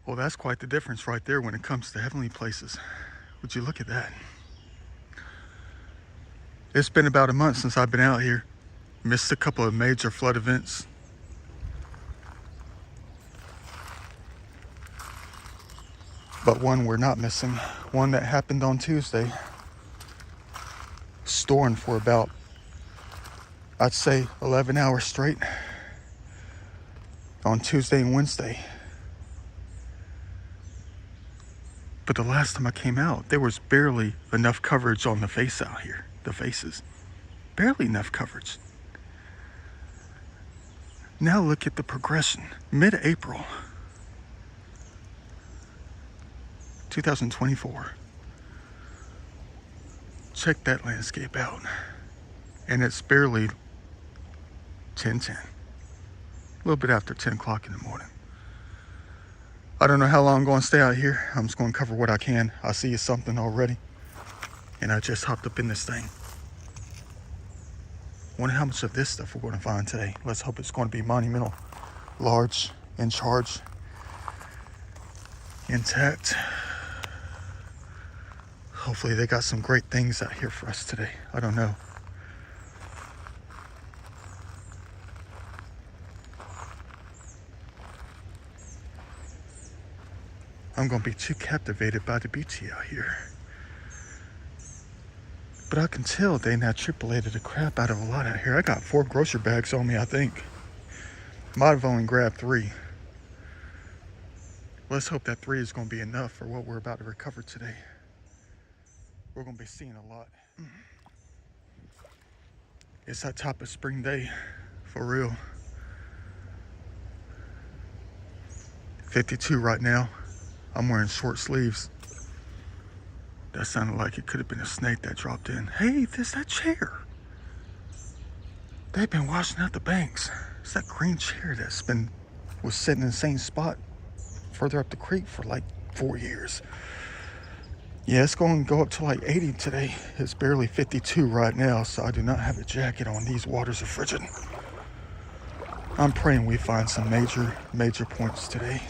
Well, that's quite the difference right there when it comes to heavenly places. Would you look at that? It's been about a month since I've been out here. Missed a couple of major flood events. But one we're not missing. One that happened on Tuesday. Stormed for about, I'd say, 11 hours straight on Tuesday and Wednesday. But the last time I came out, there was barely enough coverage on the face out here. The faces. Barely enough coverage. Now look at the progression. Mid-April 2024. Check that landscape out. And it's barely 10:10. A little bit after 10 o'clock in the morning. I don't know how long I'm going to stay out here. I'm just going to cover what I can. I see something already. And I just hopped up in this thing. Wonder how much of this stuff we're going to find today. Let's hope it's going to be monumental, large, in charge, intact. Hopefully they got some great things out here for us today. I don't know. I'm going to be too captivated by the beauty out here. But I can tell they now tripolated the crap out of a lot out here. I got 4 grocery bags on me, I think. Might have only grabbed 3. Let's hope that 3 is going to be enough for what we're about to recover today. We're going to be seeing a lot. It's that type of spring day, for real. 52 right now. I'm wearing short sleeves. That sounded like it could have been a snake that dropped in. Hey, there's that chair. They've been washing out the banks. It's that green chair was sitting in the same spot further up the creek for like 4 years. Yeah, it's going to go up to like 80 today. It's barely 52 right now, so I do not have a jacket on. These waters are frigid. I'm praying we find some major points today.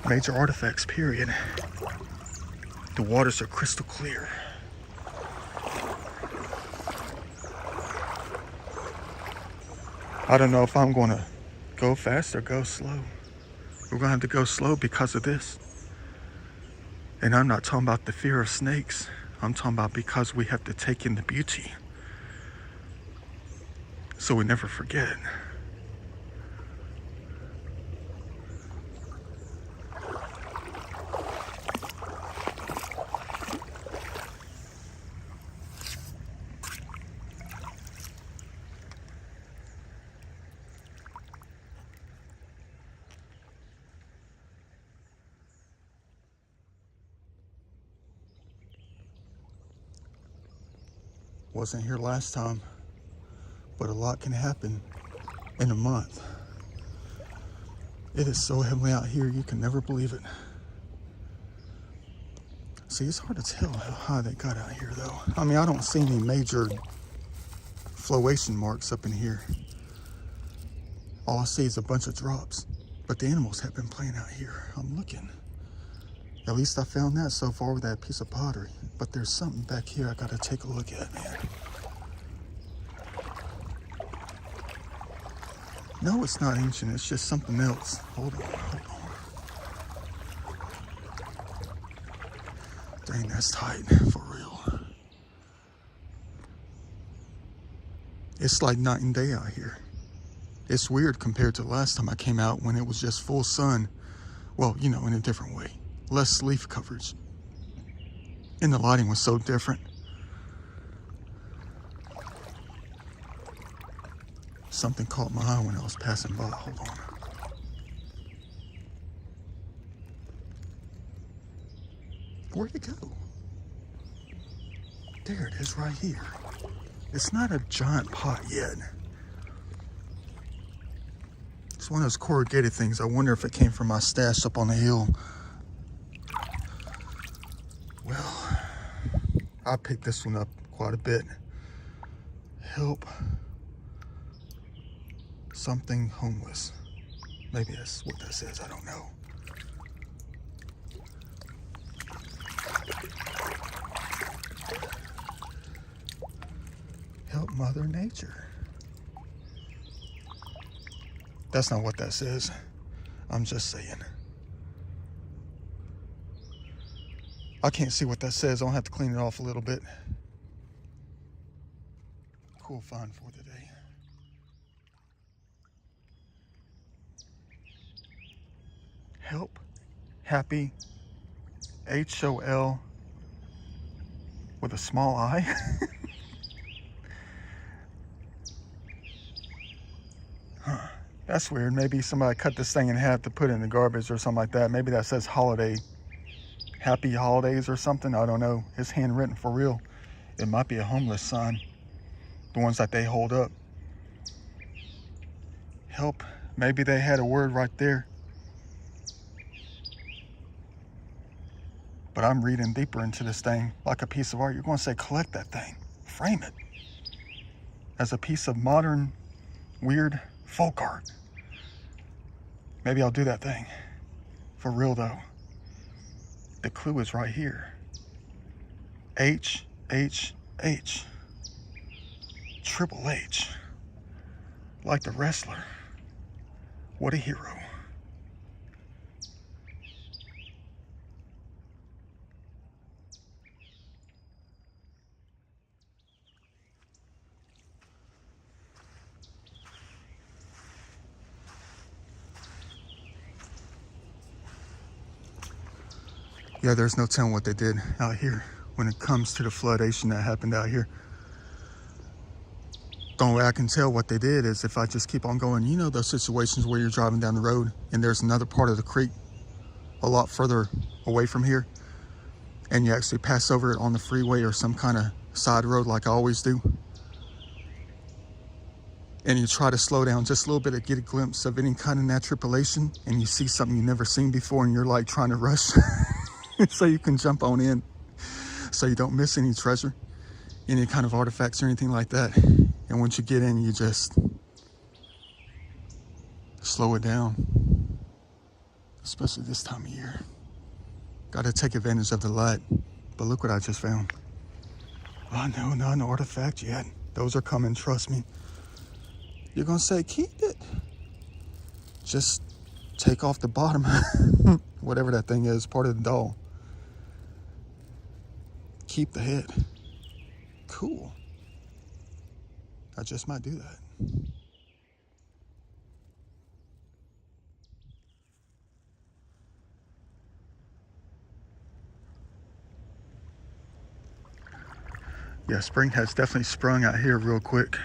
Major artifacts, period. The waters are crystal clear. I don't know if I'm going to go fast or go slow. We're going to have to go slow because of this. And I'm not talking about the fear of snakes. I'm talking about because we have to take in the beauty. So we never forget. Wasn't here last time, but a lot can happen in a month. It is so heavily out here, you can never believe it. See, it's hard to tell how high they got out here, though. I mean, I don't see any major flowation marks up in here. All I see is a bunch of drops, but the animals have been playing out here. I'm looking. At least I found that so far with that piece of pottery. But there's something back here I gotta take a look at, man. No, it's not ancient. It's just something else. Hold on. Dang, that's tight, for real. It's like night and day out here. It's weird compared to last time I came out when it was just full sun. Well, you know, in a different way. Less leaf coverage. And the lighting was so different. Something caught my eye when I was passing by. Hold on. Where'd it go? There it is right here. It's not a giant pot yet. It's one of those corrugated things. I wonder if it came from my stash up on the hill. Well, I picked this one up quite a bit. Help something homeless. Maybe that's what that says, I don't know. Help Mother Nature. That's not what that says. I'm just saying. I can't see what that says. I'll have to clean it off a little bit. Cool find for today. Help Happy HOL with a small I. Huh. That's weird. Maybe somebody cut this thing in half to put it in the garbage or something like that. Maybe that says holiday. Happy holidays or something. I don't know. It's handwritten for real. It might be a homeless sign. The ones that they hold up. Help. Maybe they had a word right there. But I'm reading deeper into this thing like a piece of art. You're going to say collect that thing. Frame it. As a piece of modern, weird folk art. Maybe I'll do that thing. For real though. The clue is right here. H. Triple H. Like the wrestler. What a hero. Yeah, there's no telling what they did out here when it comes to the floodation that happened out here. The only way I can tell what they did is if I just keep on going. You know those situations where you're driving down the road and there's another part of the creek a lot further away from here, and you actually pass over it on the freeway or some kind of side road like I always do, and you try to slow down just a little bit to get a glimpse of any kind of natural relation, and you see something you've never seen before and you're like trying to rush so you can jump on in so you don't miss any treasure, any kind of artifacts or anything like that. And once you get in, you just slow it down, especially this time of year. Got to take advantage of the light. But look what I just found. Oh no, not an artifact yet. Those are coming, trust me. You're gonna say, keep it. Just take off the bottom, whatever that thing is, part of the doll. Keep the head. Cool. I just might do that. Yeah, spring has definitely sprung out here real quick.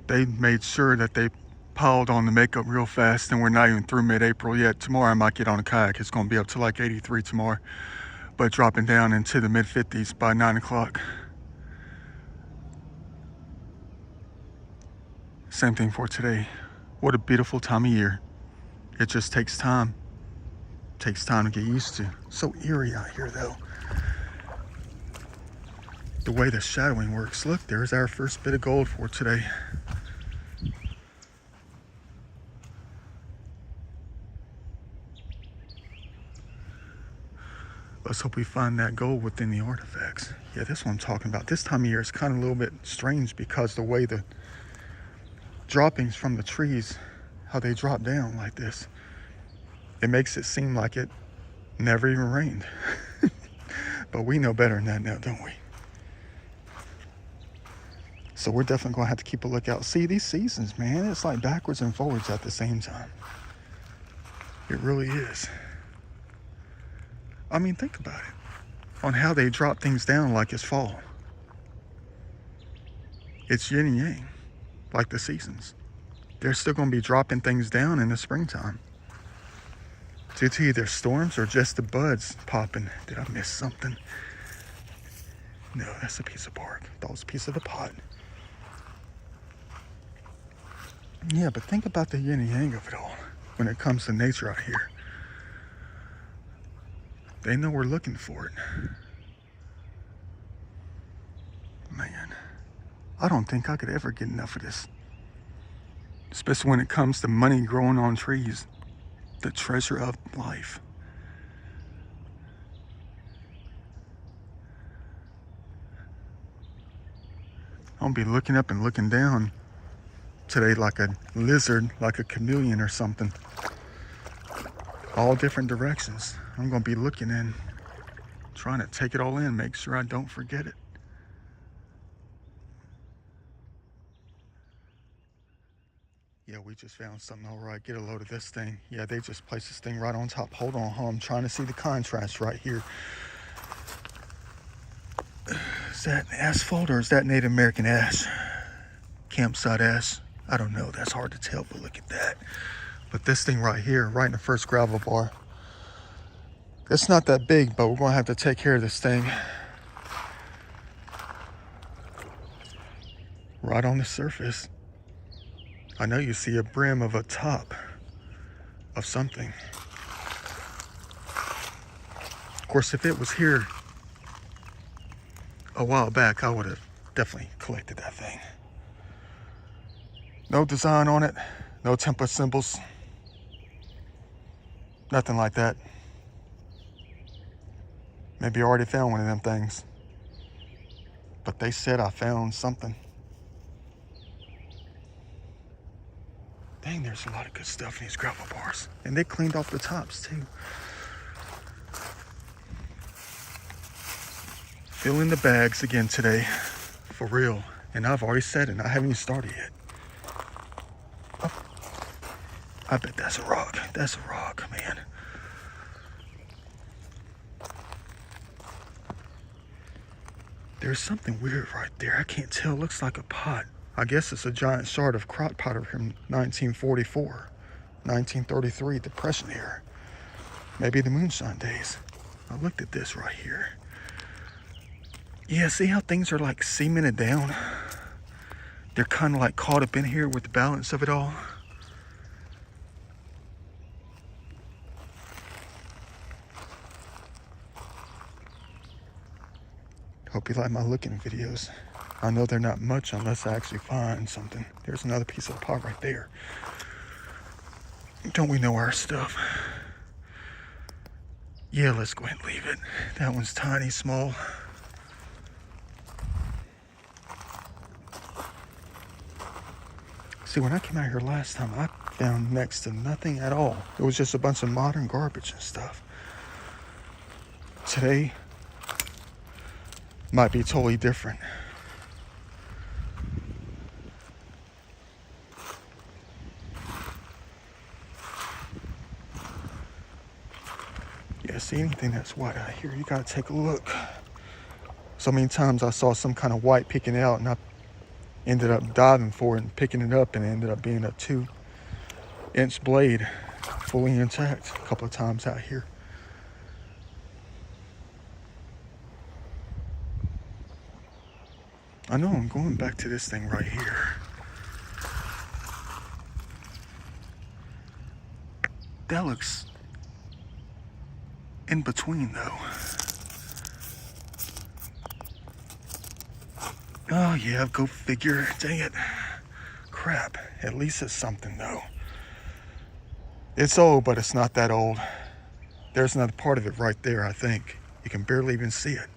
They made sure that they piled on the makeup real fast, and we're not even through mid-April yet. Tomorrow I might get on a kayak. It's going to be up to like 83 tomorrow, but dropping down into the mid-50s by 9 o'clock. Same thing for today. What a beautiful time of year. It just takes time. Takes time to get used to. So eerie out here though. The way the shadowing works. Look, there's our first bit of gold for today. Let's hope we find that gold within the artifacts. Yeah, that's what I'm talking about. This time of year is kind of a little bit strange because the way the droppings from the trees, how they drop down like this, it makes it seem like it never even rained. But we know better than that now, don't we? So we're definitely gonna have to keep a lookout. See, these seasons, man, it's like backwards and forwards at the same time. It really is. I mean, think about it. On how they drop things down like it's fall. It's yin and yang, like the seasons. They're still gonna be dropping things down in the springtime. Due to either storms or just the buds popping. Did I miss something? No, that's a piece of bark. That was a piece of the pot. Yeah, but think about the yin and yang of it all when it comes to nature out here. They know we're looking for it. Man, I don't think I could ever get enough of this. especially when it comes to money growing on trees, the treasure of life. I'll be looking up and looking down today like a lizard, like a chameleon or something. All different directions. I'm going to be looking in, trying to take it all in, make sure I don't forget it. Yeah, we just found something. All right, get a load of this thing. Yeah, they just placed this thing right on top. Hold on, I'm trying to see the contrast right here. Is that asphalt or is that Native American ash? Campsite ash? I don't know, that's hard to tell, but look at that. But this thing right here, right in the first gravel bar, it's not that big, but we're gonna have to take care of this thing. Right on the surface. I know you see a brim of a top of something. Of course, if it was here a while back, I would have definitely collected that thing. No design on it, no template symbols, nothing like that. Maybe you already found one of them things, but they said I found something. Dang, there's a lot of good stuff in these gravel bars. And they cleaned off the tops too. Filling the bags again today, for real. And I've already said it, I haven't even started yet. Oh, I bet that's a rock. That's a rock, man. There's something weird right there. I can't tell. It looks like a pot. I guess it's a giant shard of crock pottery from 1944, 1933 Depression era. Maybe the moonshine days. I looked at this right here. Yeah, see how things are like cemented down? They're kind of like caught up in here with the balance of it all. Hope you like my looking videos. I know they're not much unless I actually find something. There's another piece of pot right there. Don't we know our stuff? Yeah, let's go ahead and leave it. That one's tiny, small. See, when I came out here last time, I found next to nothing at all. It was just a bunch of modern garbage and stuff. Today might be totally different. Yeah, see anything that's white out here, you gotta take a look. So many times I saw some kind of white peeking out and I ended up diving for it and picking it up, and it ended up being a 2-inch blade, fully intact, a couple of times out here. I know I'm going back to this thing right here. That looks in between though. Oh yeah, go figure. Dang it. Crap. At least it's something though. It's old, but it's not that old. There's another part of it right there, I think. You can barely even see it.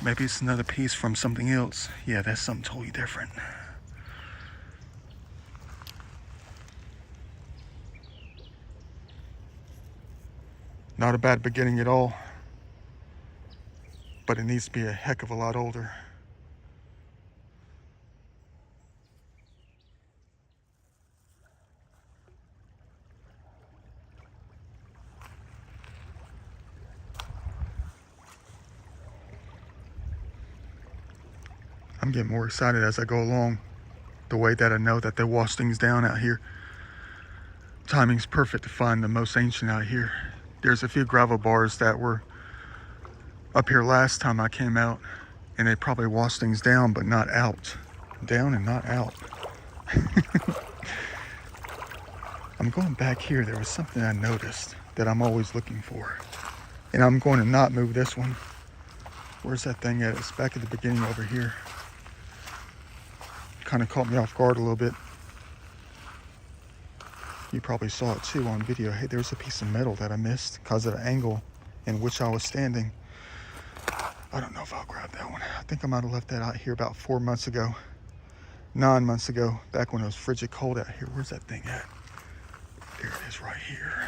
Maybe it's another piece from something else. Yeah, that's something totally different. Not a bad beginning at all, but it needs to be a heck of a lot older. I'm getting more excited as I go along, the way that I know that they wash things down out here. Timing's perfect to find the most ancient out here. There's a few gravel bars that were up here last time I came out, and they probably washed things down, but not out. Down and not out. I'm going back here. There was something I noticed that I'm always looking for. And I'm going to not move this one. Where's that thing at? It's back at the beginning over here. kind of caught me off guard a little bit. You probably saw it too on video. Hey, there's a piece of metal that I missed because of the angle in which I was standing. I don't know if I'll grab that one. I think I might have left that out here about 4 months ago. 9 months ago, back when it was frigid cold out here. Where's that thing at? There it is right here.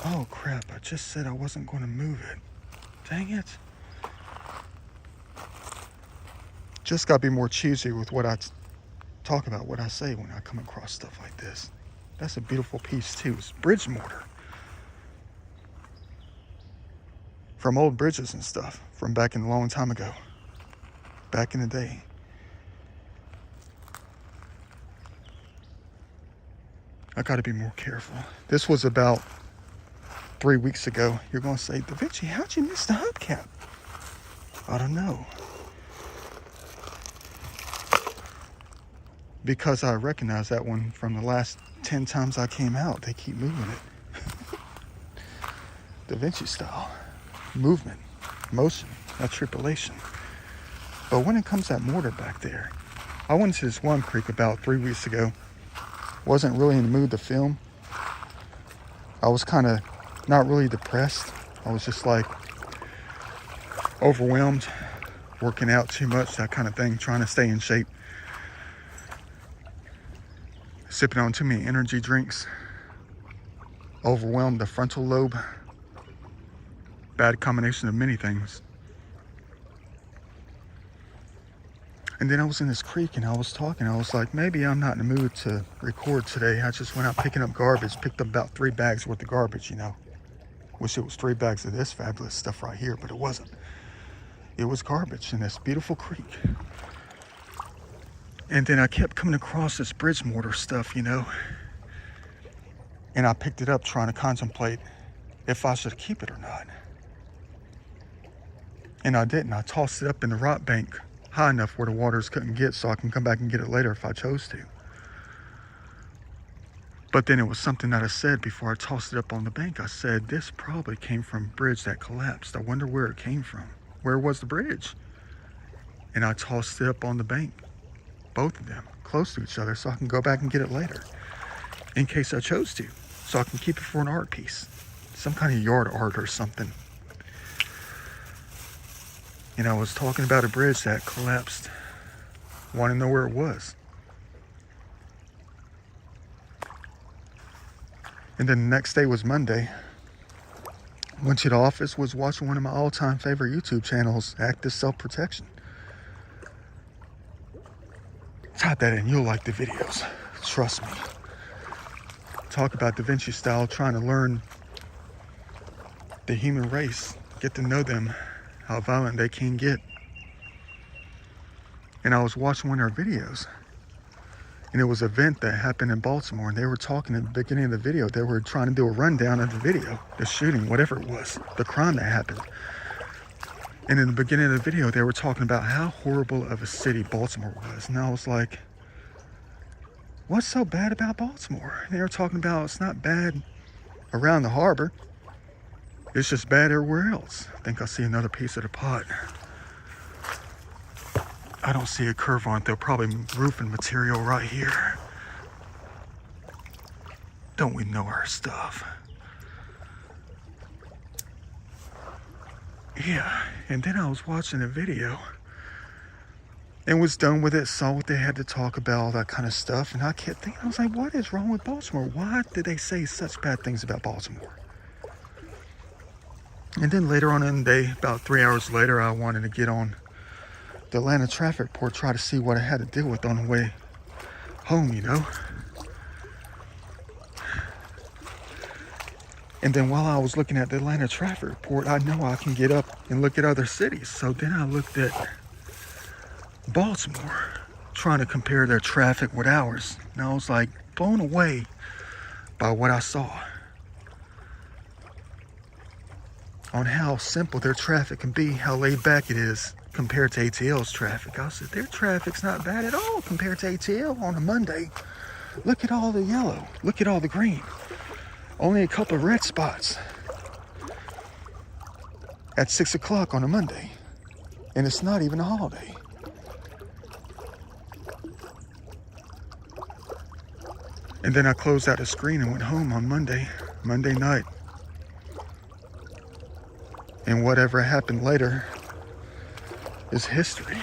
Oh crap, I just said I wasn't going to move it. Dang it. Just got to be more choosy with what I talk about, what I say when I come across stuff like this. That's a beautiful piece too. It's bridge mortar. From old bridges and stuff from back in a long time ago. Back in the day. I got to be more careful. This was about 3 weeks ago. You're going to say, Da Vinci, how'd you miss the hubcap? I don't know. Because I recognize that one from the last 10 times I came out. They keep moving it. Da Vinci style. Movement, motion, that's tribulation. But when it comes to that mortar back there, I went to this one creek about 3 weeks ago. Wasn't really in the mood to film. I was kind of not really depressed. I was just like overwhelmed, working out too much, that kind of thing, trying to stay in shape. Sipping on too many energy drinks. Overwhelmed the frontal lobe. Bad combination of many things. And then I was in this creek and I was talking. I was like, maybe I'm not in the mood to record today. I just went out picking up garbage, picked up about 3 bags worth of garbage, you know. Wish it was 3 bags of this fabulous stuff right here, but it wasn't. It was garbage in this beautiful creek. And then I kept coming across this bridge mortar stuff, you know. And I picked it up trying to contemplate if I should keep it or not. And I didn't. I tossed it up in the rock bank high enough where the waters couldn't get, so I can come back and get it later if I chose to. But then it was something that I said before I tossed it up on the bank. I said, this probably came from a bridge that collapsed. I wonder where it came from. Where was the bridge? And I tossed it up on the bank. Both of them close to each other so I can go back and get it later in case I chose to, so I can keep it for an art piece, some kind of yard art or something. And I was talking about a bridge that collapsed. Want to know where it was. And then the next day was Monday. Went to the office, was watching one of my all-time favorite YouTube channels, Active Self-Protection. Type that in, you'll like the videos. Trust me. Talk about Da Vinci style, trying to learn the human race. Get to know them. How violent they can get. And I was watching one of their videos. And it was an event that happened in Baltimore. And they were talking at the beginning of the video. They were trying to do a rundown of the video. The shooting, whatever it was. The crime that happened. And in the beginning of the video, they were talking about how horrible of a city Baltimore was. And I was like, what's so bad about Baltimore? And they were talking about it's not bad around the harbor. It's just bad everywhere else. I think I see another piece of the pot. I don't see a curve on it though. Probably roofing material right here. Don't we know our stuff? Yeah, and then I was watching a video and was done with it, saw what they had to talk about, all that kind of stuff. And I kept thinking, I was like, what is wrong with Baltimore? Why did they say such bad things about Baltimore? And then later on in the day, about 3 hours later, I wanted to get on the Atlanta traffic report, try to see what I had to deal with on the way home, you know. And then while I was looking at the Atlanta traffic report, I know I can get up and look at other cities. So then I looked at Baltimore, trying to compare their traffic with ours. And I was like blown away by what I saw. On how simple their traffic can be, how laid back it is compared to ATL's traffic. I said, their traffic's not bad at all compared to ATL on a Monday. Look at all the yellow. Look at all the green. Only a couple of red spots at 6 o'clock on a Monday. And it's not even a holiday. And then I closed out the screen and went home on Monday night. And whatever happened later is history.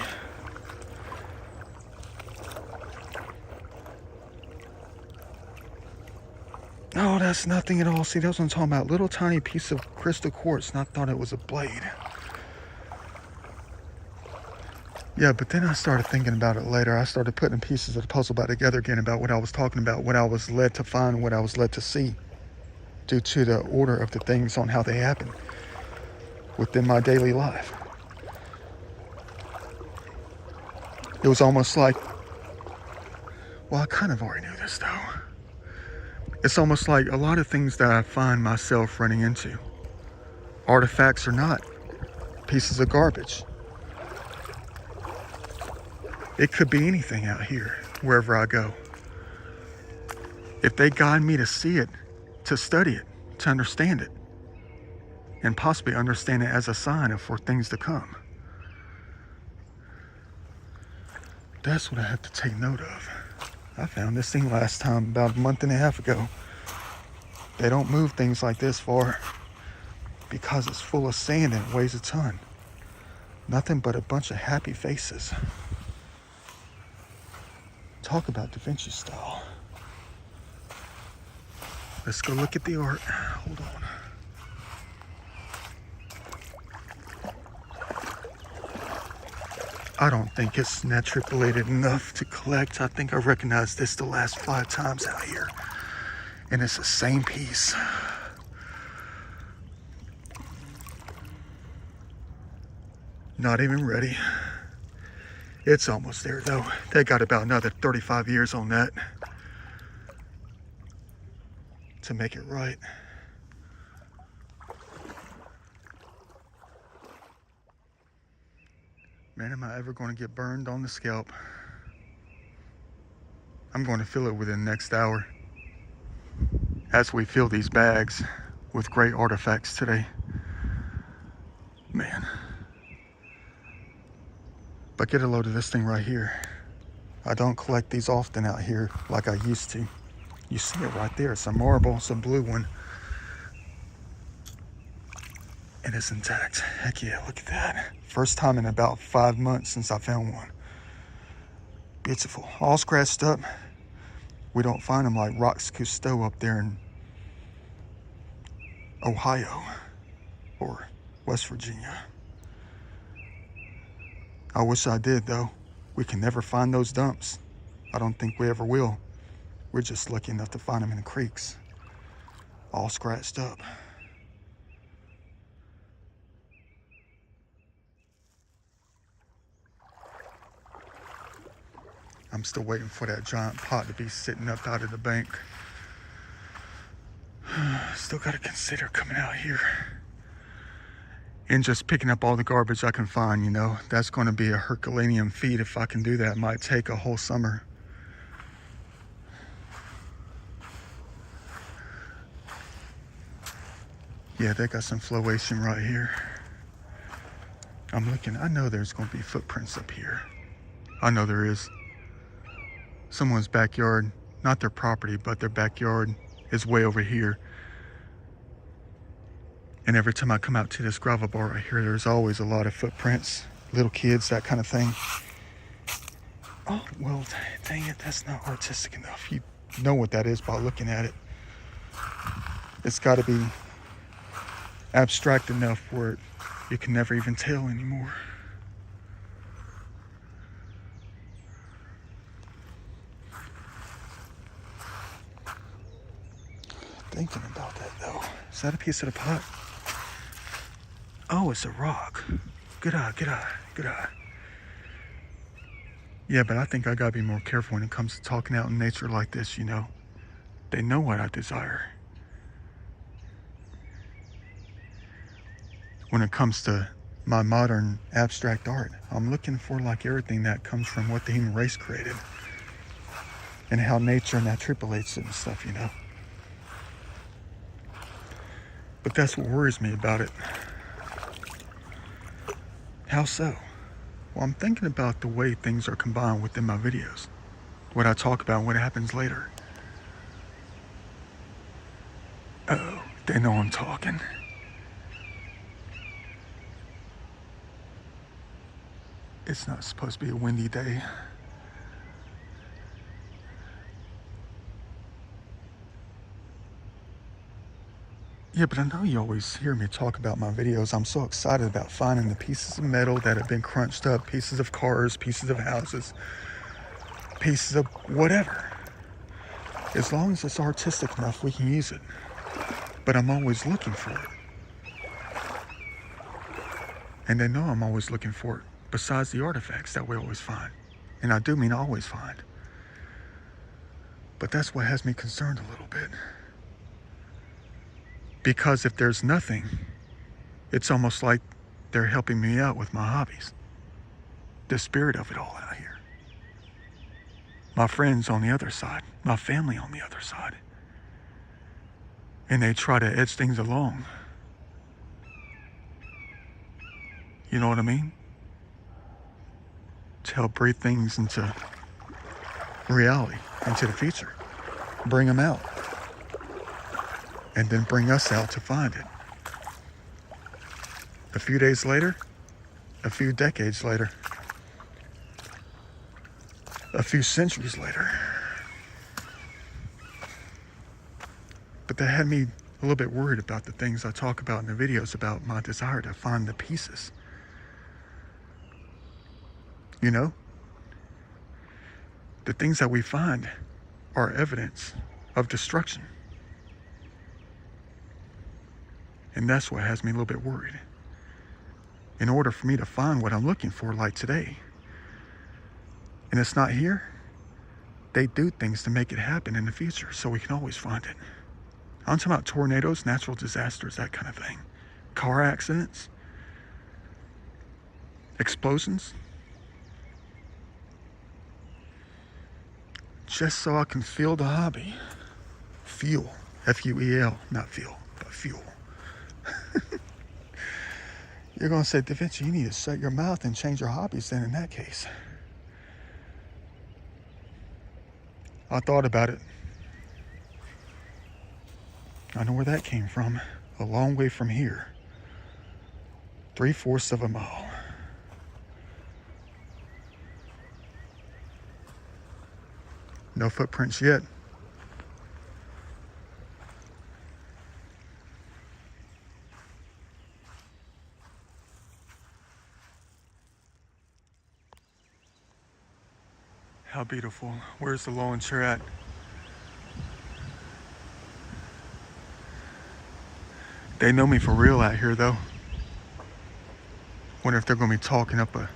Oh, that's nothing at all. See, that's what I'm talking about. Little tiny piece of crystal quartz, and I thought it was a blade. Yeah, but then I started thinking about it later. I started putting pieces of the puzzle back together again about what I was talking about, what I was led to find, what I was led to see, due to the order of the things on how they happen within my daily life. It was almost like, well, I kind of already knew this though. It's almost like a lot of things that I find myself running into, artifacts or not, pieces of garbage. It could be anything out here, wherever I go. If they guide me to see it, to study it, to understand it, and possibly understand it as a sign for things to come. That's what I have to take note of. I found this thing last time about a month and a half ago. They don't move things like this far because it's full of sand and it weighs a ton. Nothing but a bunch of happy faces. Talk about Da Vinci style. Let's go look at the art. Hold on. I don't think it's matriculated enough to collect. I think I recognized this the last 5 times out here. And it's the same piece. Not even ready. It's almost there though. They got about another 35 years on that to make it right. Man, am I ever going to get burned on the scalp? I'm going to fill it within the next hour as we fill these bags with great artifacts today. Man. But get a load of this thing right here. I don't collect these often out here like I used to. You see it right there. It's a marble, it's a blue one. And it's intact. Heck yeah, look at that. First time in about 5 months since I found one. Beautiful. All scratched up. We don't find them like Rocks Cousteau up there in Ohio or West Virginia. I wish I did though. We can never find those dumps. I don't think we ever will. We're just lucky enough to find them in the creeks. All scratched up. I'm still waiting for that giant pot to be sitting up out of the bank. Still gotta consider coming out here and just picking up all the garbage I can find, you know. That's gonna be a Herculaneum feat if I can do that. It might take a whole summer. Yeah, they got some flowation right here. I'm looking, I know there's gonna be footprints up here. I know there is. Someone's backyard, not their property, but their backyard is way over here. And every time I come out to this gravel bar right here, there's always a lot of footprints, little kids, that kind of thing. Oh, well, dang it, that's not artistic enough. You know what that is by looking at it. It's got to be abstract enough where you can never even tell anymore. Thinking about that though. Is that a piece of the pot? Oh, it's a rock. Good eye, good eye, good eye. Yeah, but I think I gotta be more careful when it comes to talking out in nature like this, you know. They know what I desire. When it comes to my modern abstract art, I'm looking for like everything that comes from what the human race created and how nature interpolates it and stuff, you know. But that's what worries me about it. How so? Well, I'm thinking about the way things are combined within my videos. What I talk about, what happens later. Oh, they know I'm talking. It's not supposed to be a windy day. Yeah, but I know you always hear me talk about my videos. I'm so excited about finding the pieces of metal that have been crunched up, pieces of cars, pieces of houses, pieces of whatever. As long as it's artistic enough, we can use it. But I'm always looking for it. And they know I'm always looking for it, besides the artifacts that we always find. And I do mean always find. But that's what has me concerned a little bit. Because if there's nothing, it's almost like they're helping me out with my hobbies. The spirit of it all out here. My friends on the other side, my family on the other side. And they try to edge things along. You know what I mean? To help breathe things into reality, into the future. Bring them out. And then bring us out to find it. A few days later, a few decades later, a few centuries later. But that had me a little bit worried about the things I talk about in the videos about my desire to find the pieces. You know? The things that we find are evidence of destruction. And that's what has me a little bit worried. In order for me to find what I'm looking for, like today, and it's not here, they do things to make it happen in the future so we can always find it. I'm talking about tornadoes, natural disasters, that kind of thing. Car accidents, explosions. Just so I can feel the hobby. Fuel. F-U-E-L, not fuel, but fuel. You're going to say, Da Vinci, you need to shut your mouth and change your hobbies then in that case. I thought about it. I know where that came from. A long way from here. 3/4 of a mile. No footprints yet. How beautiful. Where's the lawn chair at? They know me for real out here though. Wonder if they're gonna be talking up a,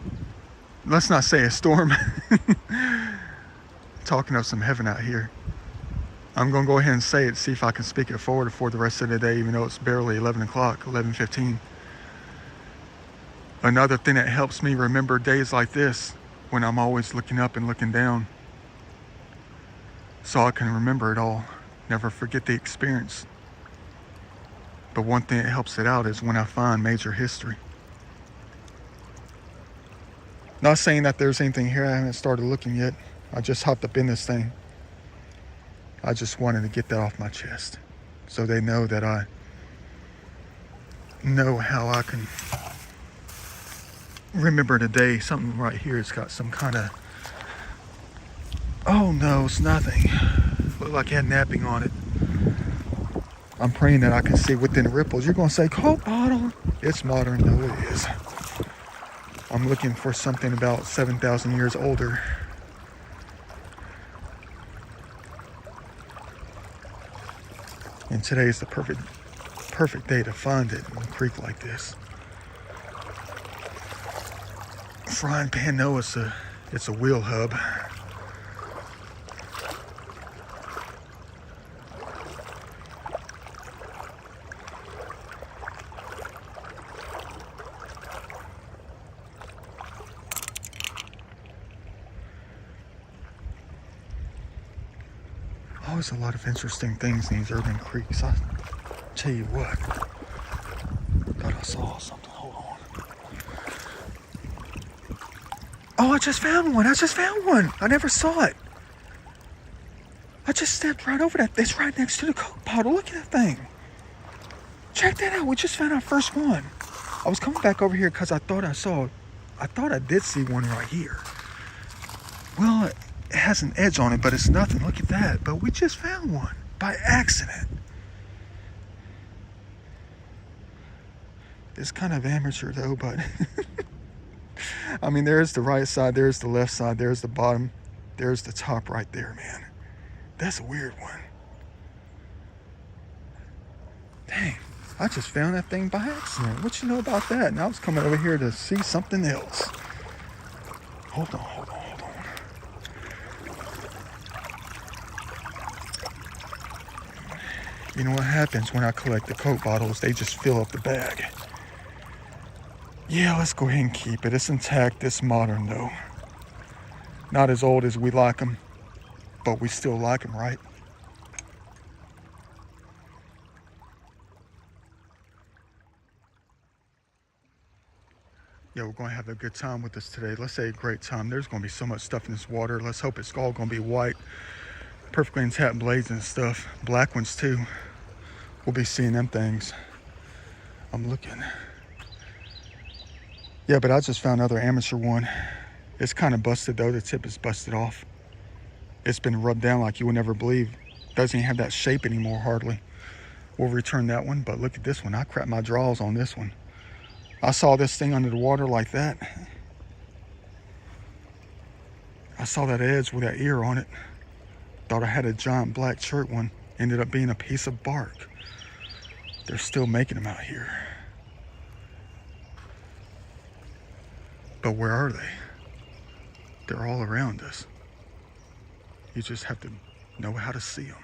let's not say a storm. Talking up some heaven out here. I'm gonna go ahead and say it, see if I can speak it forward for the rest of the day, even though it's barely 11 o'clock, 11:15. Another thing that helps me remember days like this, when I'm always looking up and looking down, so I can remember it all, never forget the experience. But one thing that helps it out is when I find major history. Not saying that there's anything here, I haven't started looking yet. I just hopped up in this thing. I just wanted to get that off my chest, so they know that I know how I can remember today. Something right here has got some kind of, oh no, it's nothing. Looked like it had napping on it. I'm praying that I can see within the ripples. You're gonna say, Coke bottle. It's modern, no it is. I'm looking for something about 7,000 years older. And today is the perfect day to find it in a creek like this. Frying pan, no, it's a wheel hub. Always a lot of interesting things in these urban creeks. I tell you what, thought I saw something. Hold on. Oh, I just found one. I just found one. I never saw it. I just stepped right over that. It's right next to the Coke bottle. Look at that thing. Check that out. We just found our first one. I was coming back over here because I thought I did see one right here. Well, it has an edge on it, but it's nothing. Look at that. But we just found one by accident. It's kind of amateur though, but I mean, there's the right side, there's the left side, there's the bottom, there's the top right there, man. That's a weird one. Dang, I just found that thing by accident. What you know about that? And I was coming over here to see something else. Hold on. You know what happens when I collect the Coke bottles? They just fill up the bag. Yeah, let's go ahead and keep it. It's intact, it's modern though. Not as old as we like them, but we still like them, right? Yeah, we're going to have a good time with this today. Let's say a great time. There's going to be so much stuff in this water. Let's hope it's all going to be white, perfectly intact blades and stuff. Black ones too. We'll be seeing them things. I'm looking. Yeah, but I just found another amateur one. It's kind of busted though. The tip is busted off. It's been rubbed down like you would never believe. Doesn't even have that shape anymore hardly. We'll return that one, but look at this one. I cracked my draws on this one. I saw this thing under the water like that. I saw that edge with that ear on it. Thought I had a giant black chert one. Ended up being a piece of bark. They're still making them out here. But where are they? They're all around us. You just have to know how to see them.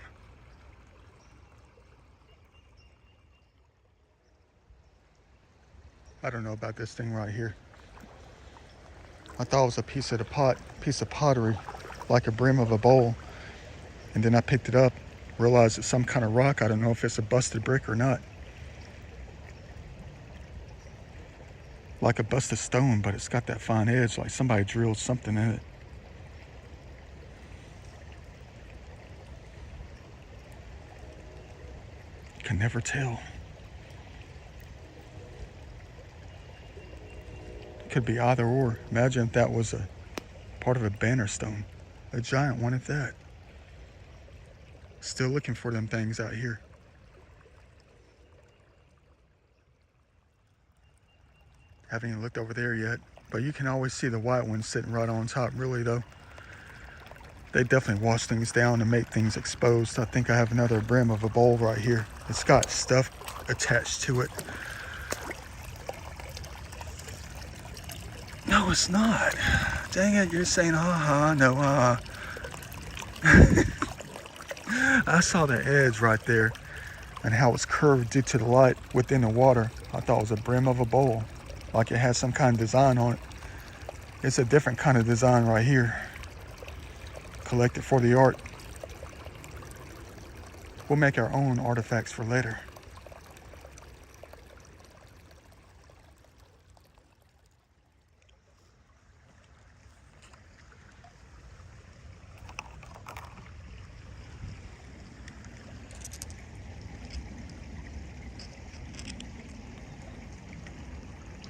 I don't know about this thing right here. I thought it was a piece of pottery, like a brim of a bowl. And then I picked it up, realized it's some kind of rock. I don't know if it's a busted brick or not. Like a busted stone, but it's got that fine edge, like somebody drilled something in it. Can never tell. Could be either or. Imagine if that was a part of a banner stone. A giant one at that. Still looking for them things out here. Haven't even looked over there yet, but you can always see the white ones sitting right on top, really though. They definitely wash things down to make things exposed. I think I have another brim of a bowl right here. It's got stuff attached to it. No, it's not. Dang it, you're saying, no, I saw the edge right there and how it's curved due to the light within the water. I thought it was a brim of a bowl, like it has some kind of design on it. It's a different kind of design right here. Collected for the art. We'll make our own artifacts for later.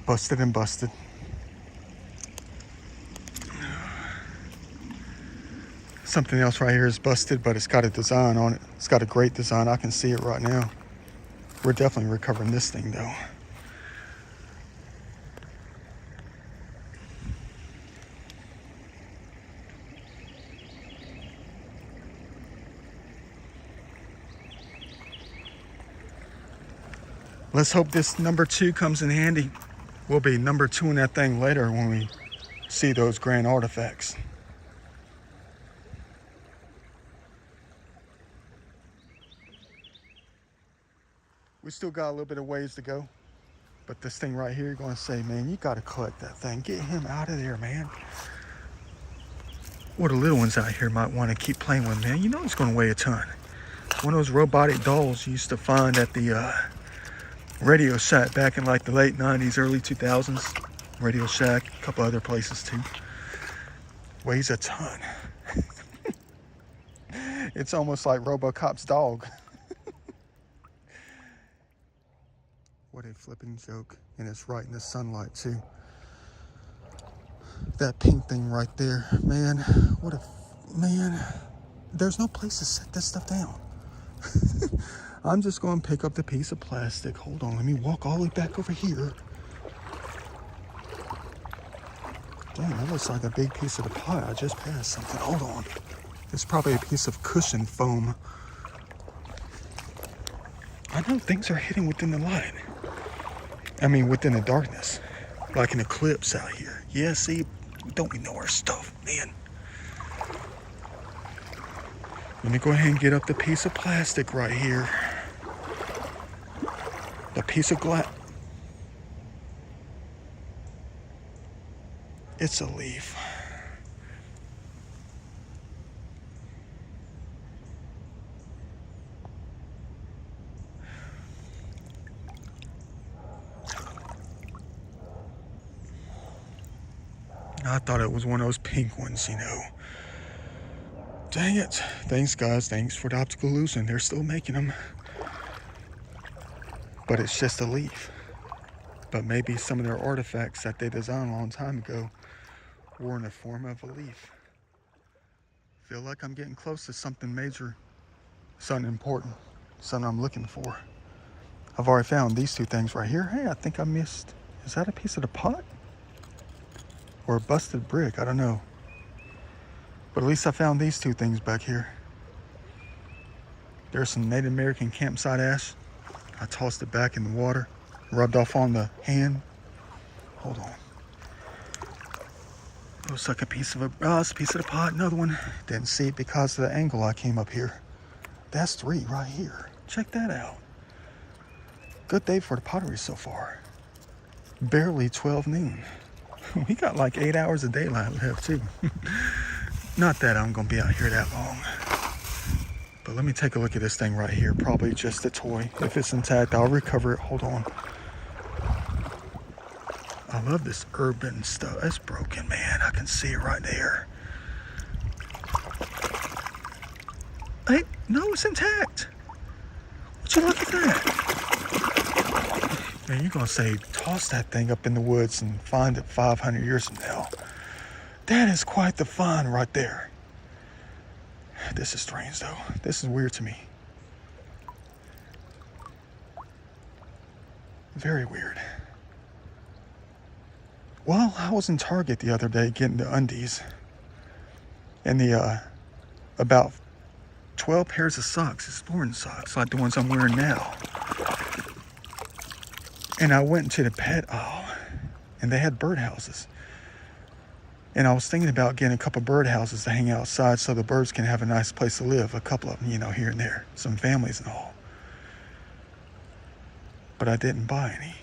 Busted and busted. Something else right here is busted, but it's got a design on it. It's got a great design. I can see it right now. We're definitely recovering this thing though. Let's hope this number 2 comes in handy. We'll be number 2 in that thing later when we see those grand artifacts. We still got a little bit of ways to go, but this thing right here, you're going to say, man, you got to collect that thing. Get him out of there, man. Or the little ones out here might want to keep playing with, man. You know it's going to weigh a ton. It's one of those robotic dolls you used to find at the Radio Shack back in like the late 90s, early 2000s. Radio Shack, a couple other places too. Weighs a ton. It's almost like RoboCop's dog. What a flipping joke. And it's right in the sunlight too. That pink thing right there, man, what a, man, there's no place to set this stuff down. I'm just going to pick up the piece of plastic. Hold on, let me walk all the way back over here. Damn, that looks like a big piece of the pie. I just passed something. Hold on. It's probably a piece of cushion foam. I know things are hitting within the light. I mean, within the darkness. Like an eclipse out here. Yeah, see, don't we know our stuff, man? Let me go ahead and get up the piece of plastic right here. The piece of glass. It's a leaf. I thought it was one of those pink ones, you know. Dang it. Thanks, guys. Thanks for the optical illusion. They're still making them. But it's just a leaf. But maybe some of their artifacts that they designed a long time ago were in the form of a leaf. Feel like I'm getting close to something major, something important, something I'm looking for. I've already found these two things right here. Hey, I think I missed. Is that a piece of the pot? Or a busted brick? I don't know. But at least I found these two things back here. There's some Native American campsite ash. I tossed it back in the water, rubbed off on the hand. Hold on. Looks like a piece of it's a piece of the pot. Another one. Didn't see it because of the angle I came up here. That's 3 right here. Check that out. Good day for the pottery so far. Barely 12 noon. We got like 8 hours of daylight left too. Not that I'm gonna be out here that long. But let me take a look at this thing right here. Probably just a toy. If it's intact, I'll recover it. Hold on. I love this urban stuff. It's broken, man. I can see it right there. Hey, no, it's intact. Would you look at that? Man, you're gonna say, toss that thing up in the woods and find it 500 years from now. That is quite the find right there. This is strange though. This is weird to me. Very weird. Well, I was in Target the other day getting the undies. And the, about 12 pairs of socks, sporting socks, like the ones I'm wearing now. And I went into the pet aisle, and they had birdhouses. And I was thinking about getting a couple birdhouses to hang outside so the birds can have a nice place to live. A couple of them, you know, here and there. Some families and all. But I didn't buy any.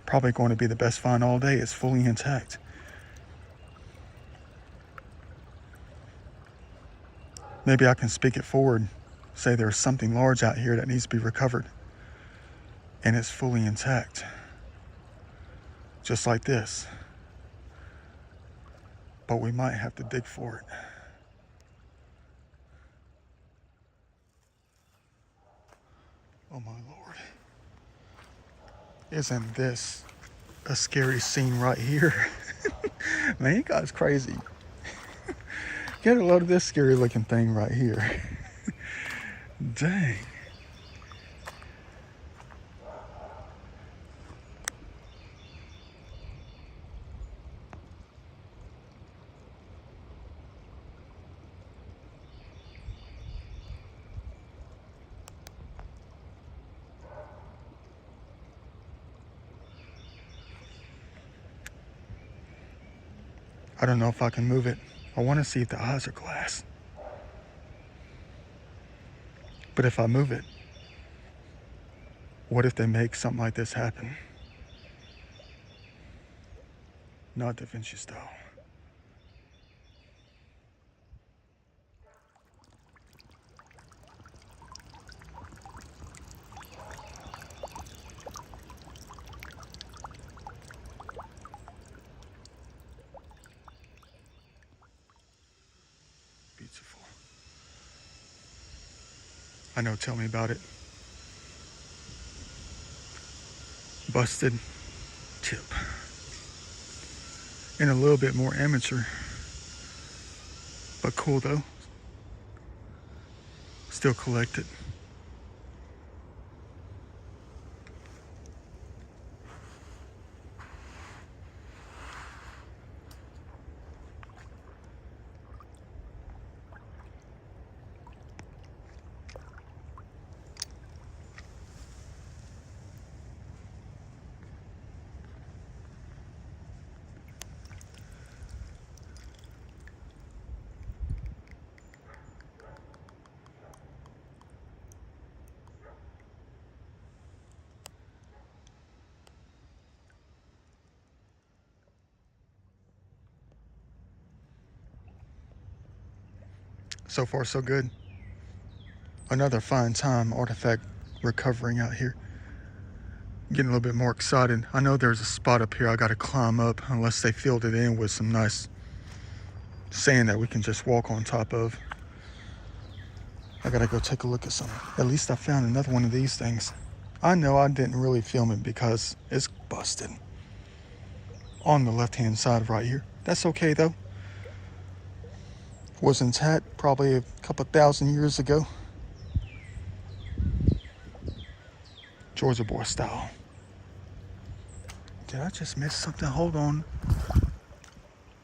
Probably going to be the best find all day. It's fully intact. Maybe I can speak it forward. Say there's something large out here that needs to be recovered. And it's fully intact. Just like this. But we might have to dig for it. Oh my Lord. Isn't this a scary scene right here? Man, you guys crazy. Get a load of this scary looking thing right here. Dang. I don't know if I can move it. I want to see if the eyes are glass. But if I move it, what if they make something like this happen? Not Da Vinci style. I know, tell me about it. Busted tip. And a little bit more amateur. But cool though. Still collected. So far, so good. Another fine time artifact recovering out here. Getting a little bit more excited. I know there's a spot up here I gotta climb up unless they filled it in with some nice sand that we can just walk on top of. I gotta go take a look at some. At least I found another one of these things. I know I didn't really film it because it's busted on the left-hand side right here. That's okay though. Was intact probably a couple thousand years ago. Georgia boy style. Did I just miss something? Hold on.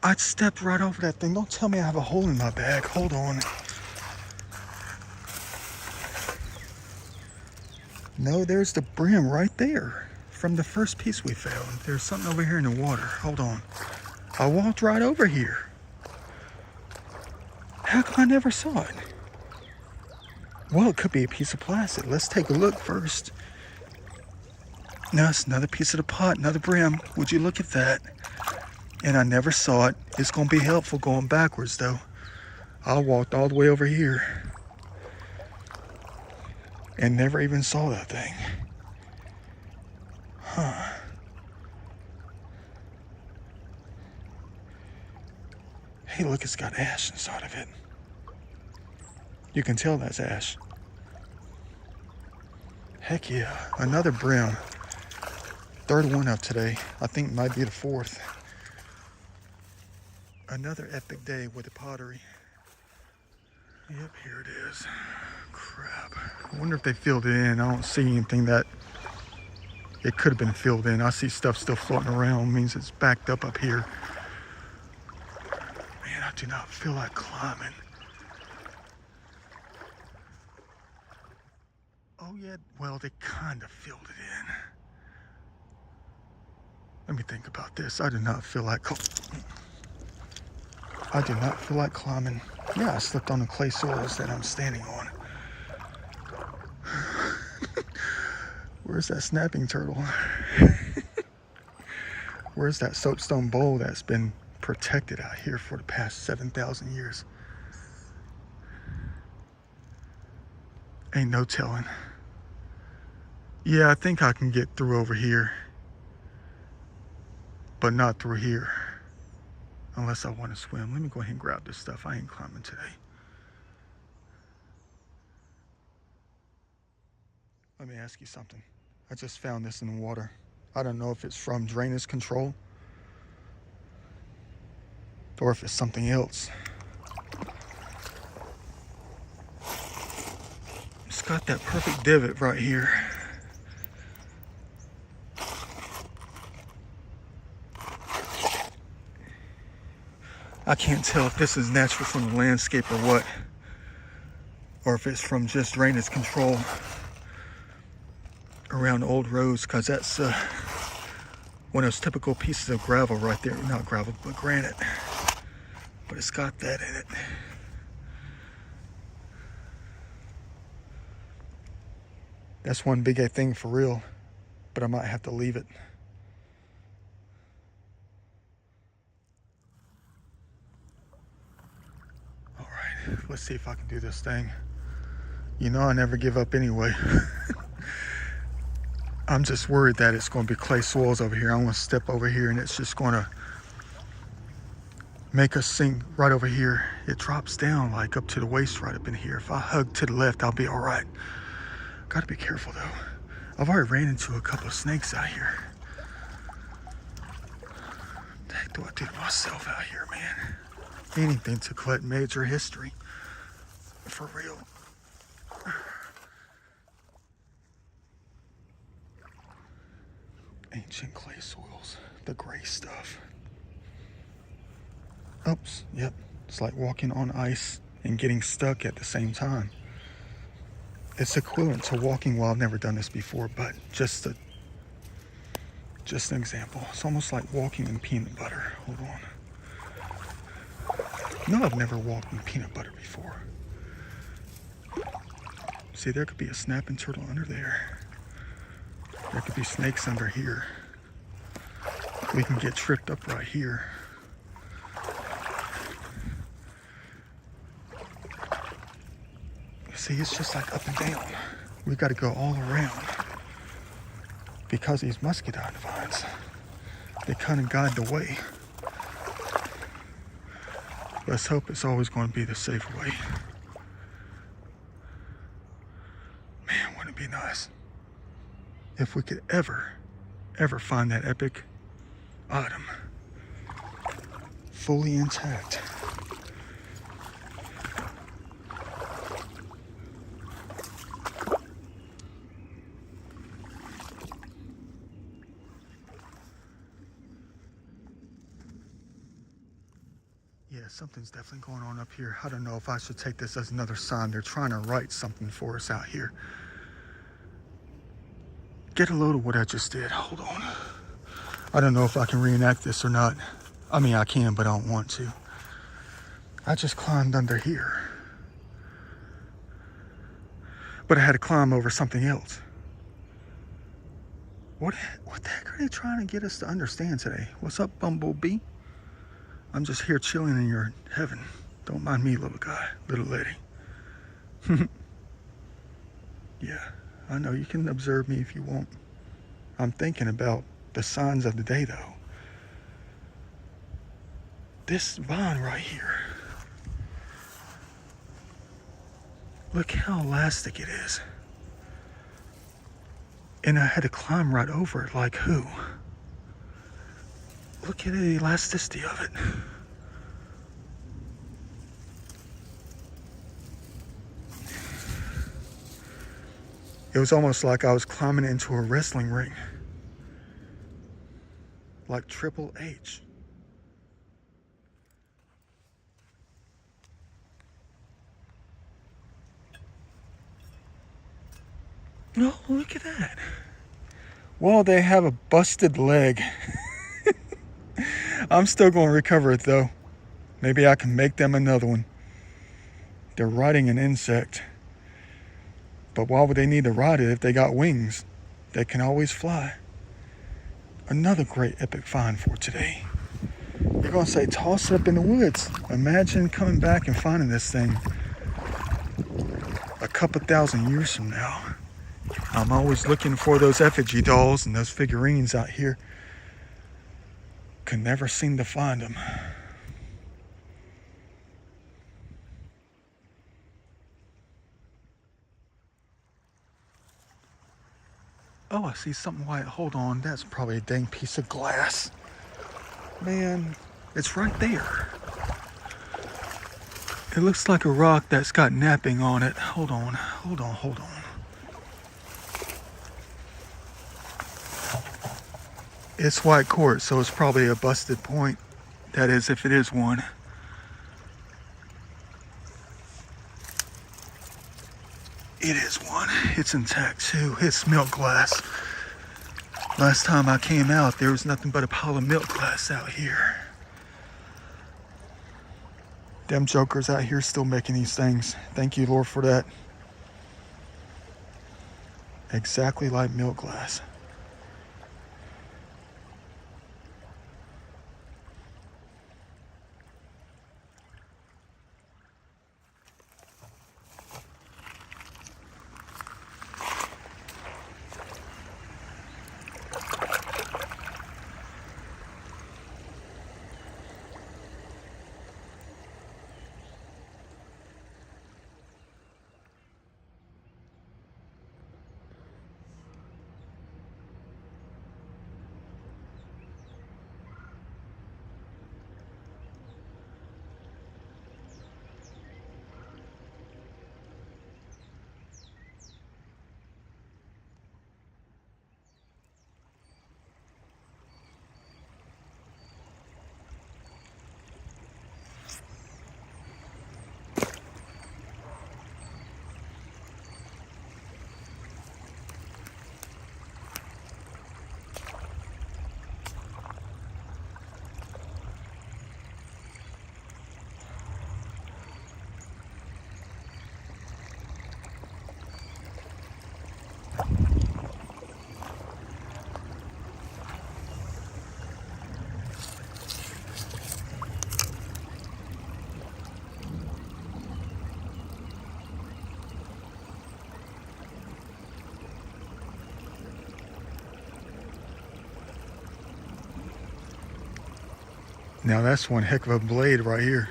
I stepped right over that thing. Don't tell me I have a hole in my bag. Hold on. No, there's the brim right there from the first piece we found. There's something over here in the water. Hold on. I walked right over here. How come I never saw it? Well, it could be a piece of plastic. Let's take a look first. No, it's another piece of the pot, another brim. Would you look at that? And I never saw it. It's going to be helpful going backwards, though. I walked all the way over here and never even saw that thing. Huh. Hey, look, it's got ash inside of it. You can tell that's ash. Heck yeah, another brim. Third one up today. I think might be the fourth. Another epic day with the pottery. Yep, here it is. Crap. I wonder if they filled it in. I don't see anything that it could have been filled in. I see stuff still floating around. It means it's backed up here. Man, I do not feel like climbing. Oh yeah, well, they kind of filled it in. Let me think about this. I do not feel like climbing. Yeah, I slipped on the clay soils that I'm standing on. Where's that snapping turtle? Where's that soapstone bowl that's been protected out here for the past 7,000 years? Ain't no telling. Yeah, I think I can get through over here, but not through here. Unless I want to swim. Let me go ahead and grab this stuff. I ain't climbing today. Let me ask you something. I just found this in the water. I don't know if it's from drainage control or if it's something else. It's got that perfect divot right here. I can't tell if this is natural from the landscape or what, or if it's from just drainage control around old roads, because that's one of those typical pieces of gravel right there. Not gravel, but granite. But it's got that in it. That's one big thing for real, but I might have to leave it. Let's see if I can do this thing. You know I never give up anyway. I'm just worried that it's going to be clay soils over here. I want to step over here and it's just going to make us sink right over here. It drops down like up to the waist right up in here. If I hug to the left, I'll be all right. Gotta be careful though. I've already ran into a couple of snakes out here. What the heck do I do to myself out here, man? Anything to collect major history. For real. Ancient clay soils, the gray stuff. Oops, yep. It's like walking on ice and getting stuck at the same time. It's equivalent to walking. Well, I've never done this before, but just an example. It's almost like walking in peanut butter. Hold on. No, I've never walked in peanut butter before. See, there could be a snapping turtle under there. There could be snakes under here. We can get tripped up right here. See, it's just like up and down. We got to go all around. Because these muscadine vines, they kind of guide the way. Let's hope it's always going to be the safe way. Man, wouldn't it be nice if we could ever find that epic item fully intact. Yeah, something's definitely going on up here. I don't know if I should take this as another sign. They're trying to write something for us out here. Get a load of what I just did. Hold on. I don't know if I can reenact this or not. I mean, I can, but I don't want to. I just climbed under here. But I had to climb over something else. What the heck are they trying to get us to understand today? What's up, Bumblebee? I'm just here chilling in your heaven. Don't mind me, little guy, little lady. Yeah, I know you can observe me if you want. I'm thinking about the signs of the day, though. This vine right here. Look how elastic it is. And I had to climb right over it, like who? Look at the elasticity of it. It was almost like I was climbing into a wrestling ring. Like Triple H. Oh, look at that. Well, they have a busted leg. I'm still going to recover it, though. Maybe I can make them another one. They're riding an insect. But why would they need to ride it if they got wings? They can always fly. Another great epic find for today. You're going to say, toss it up in the woods. Imagine coming back and finding this thing a couple thousand years from now. I'm always looking for those effigy dolls and those figurines out here. Can never seem to find them. Oh, I see something white. Hold on, that's probably a dang piece of glass. Man, it's right there. It looks like a rock that's got napping on it. Hold on. It's white quartz, so it's probably a busted point. That is, if it is one. It is one. It's intact too. It's milk glass. Last time I came out, there was nothing but a pile of milk glass out here. Them jokers out here still making these things. Thank you, Lord, for that. Exactly like milk glass. Now that's one heck of a blade right here.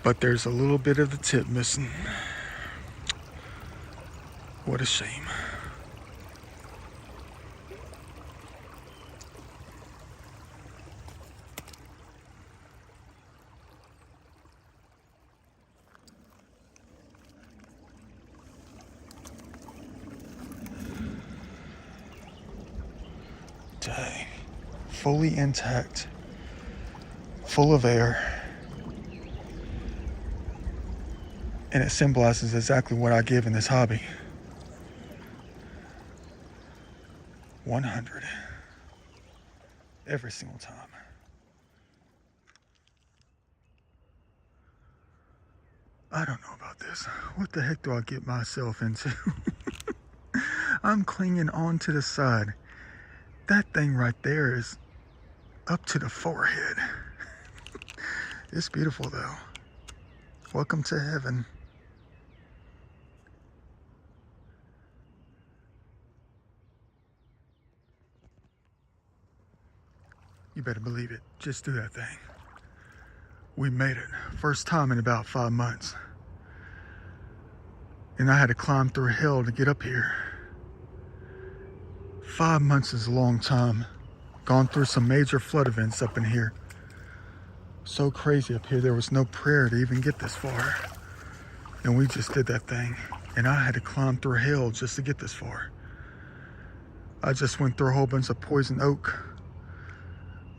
But there's a little bit of the tip missing. What a shame. Dang. Fully intact. Full of air. And it symbolizes exactly what I give in this hobby. 100. Every single time. I don't know about this. What the heck do I get myself into? I'm clinging on to the side. That thing right there is up to the forehead. It's beautiful though. Welcome to heaven. You better believe it. Just do that thing. We made it. First time in about 5 months. And I had to climb through hell to get up here. 5 months is a long time. Gone through some major flood events up in here. So crazy up here, there was no prayer to even get this far. And we just did that thing. And I had to climb through hell just to get this far. I just went through a whole bunch of poison oak,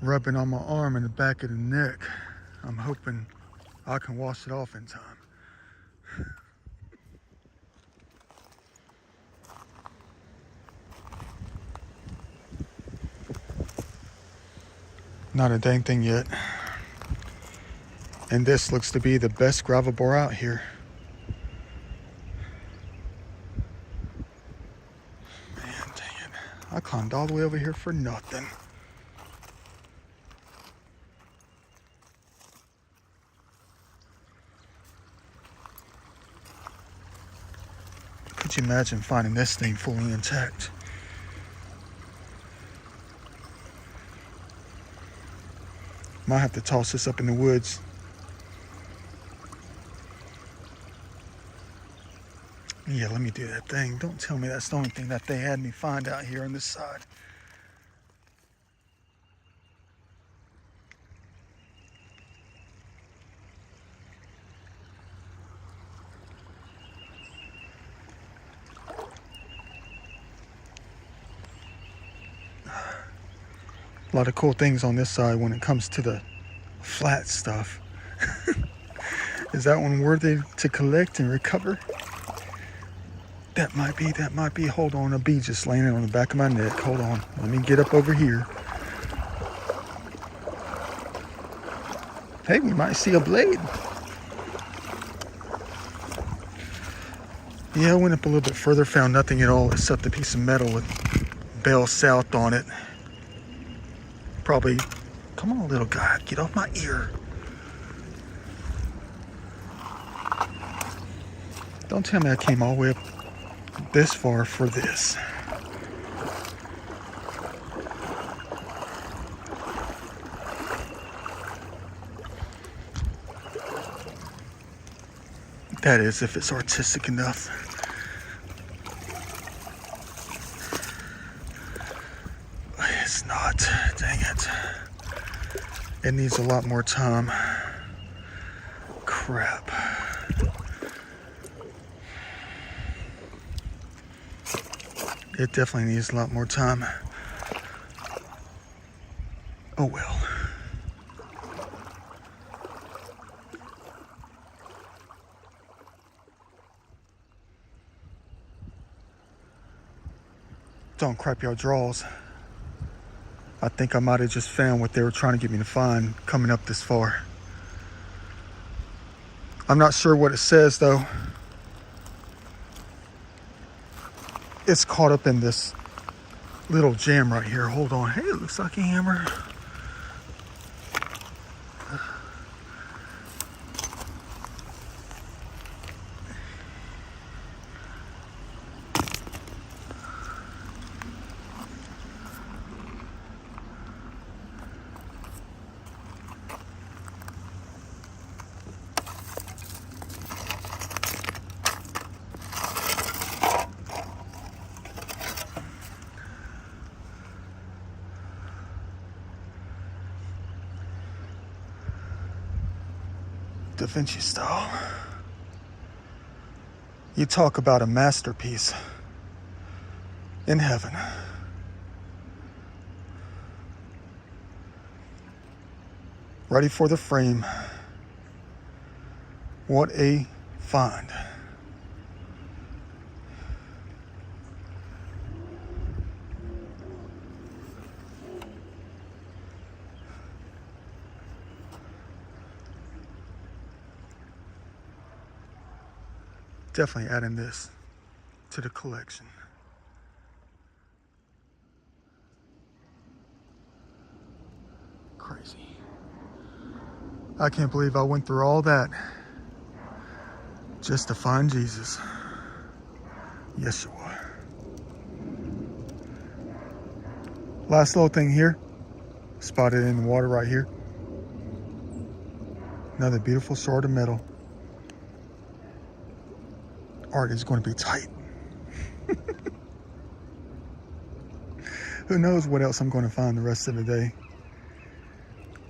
rubbing on my arm and the back of the neck. I'm hoping I can wash it off in time. Not a dang thing yet. And this looks to be the best gravel bore out here. Man, dang it. I climbed all the way over here for nothing. Could you imagine finding this thing fully intact? Might have to toss this up in the woods. Yeah, let me do that thing. Don't tell me that's the only thing that they had me find out here on this side. A lot of cool things on this side when it comes to the flat stuff. Is that one worthy to collect and recover? That might be. Hold on, a bee just landed on the back of my neck. Hold on, let me get up over here. Hey, we might see a blade. Yeah, I went up a little bit further, found nothing at all except a piece of metal with Bell South on it. Probably, come on little guy, get off my ear. Don't tell me I came all the way up this far for this. That is, if it's artistic enough. It's not, dang it. It needs a lot more time. Crap. It definitely needs a lot more time. Oh well. Don't crap your draws. I think I might have just found what they were trying to get me to find coming up this far. I'm not sure what it says though. It's caught up in this little jam right here. Hold on. Hey, it looks like a hammer. Da Vinci style. You talk about a masterpiece in heaven. Ready for the frame. What a find. Definitely adding this to the collection. Crazy. I can't believe I went through all that just to find Jesus. Yeshua. Last little thing here. Spotted in the water right here. Another beautiful sword of metal. Art is going to be tight. Who knows what else I'm going to find the rest of the day.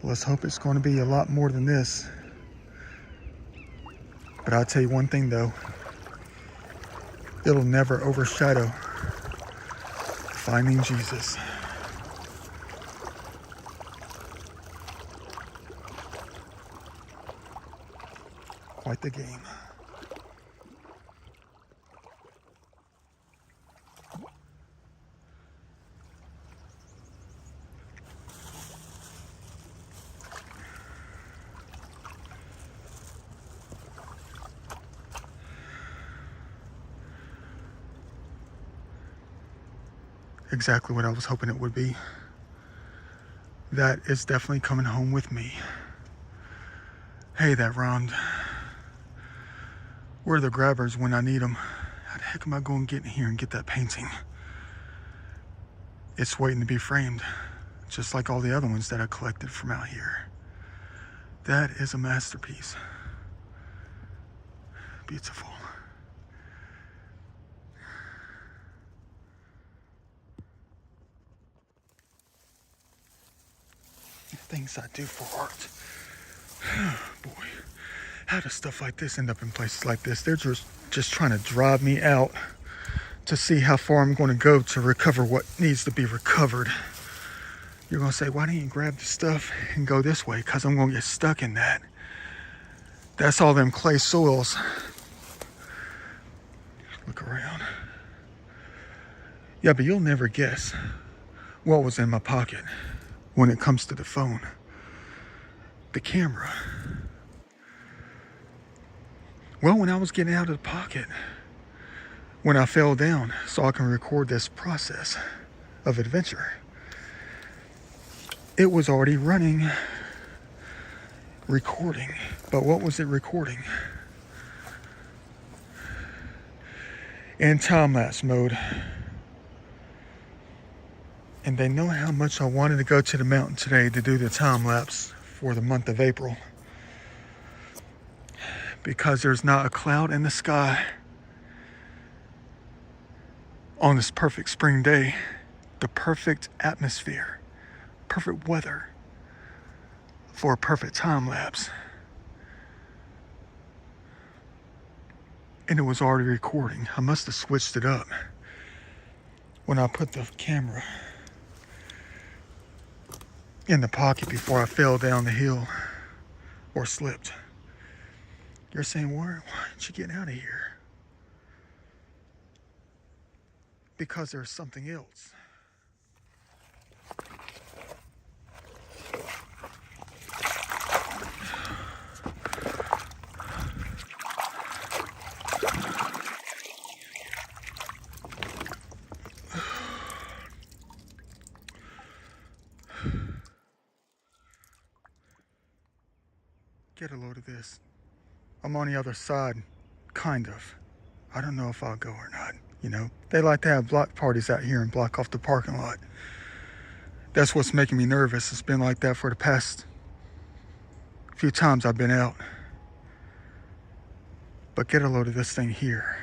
Let's hope it's going to be a lot more than this. But I'll tell you one thing though. It'll never overshadow finding Jesus. Quite the game. Exactly what I was hoping it would be. That is definitely coming home with me. Hey, that round. Where are the grabbers when I need them? How the heck am I going to get in here and get that painting? It's waiting to be framed, just like all the other ones that I collected from out here. That is a masterpiece. Beautiful. Things I do for art. Boy, how does stuff like this end up in places like this? They're just trying to drive me out to see how far I'm going to go to recover what needs to be recovered. You're going to say, why didn't you grab the stuff and go this way? Because I'm going to get stuck in that. That's all them clay soils. Look around. Yeah, but you'll never guess what was in my pocket when it comes to the phone. The camera. Well, when I was getting out of the pocket, when I fell down so I can record this process of adventure, it was already running, recording. But what was it recording? In time-lapse mode. And they know how much I wanted to go to the mountain today to do the time-lapse for the month of April. Because there's not a cloud in the sky on this perfect spring day. The perfect atmosphere, perfect weather for a perfect time-lapse. And it was already recording. I must have switched it up when I put the camera in the pocket before I fell down the hill or slipped. You're saying, why aren't you getting out of here? Because there's something else. Get a load of this. I'm on the other side, kind of. I don't know if I'll go or not, you know. They like to have block parties out here and block off the parking lot. That's what's making me nervous. It's been like that for the past few times I've been out. But get a load of this thing here.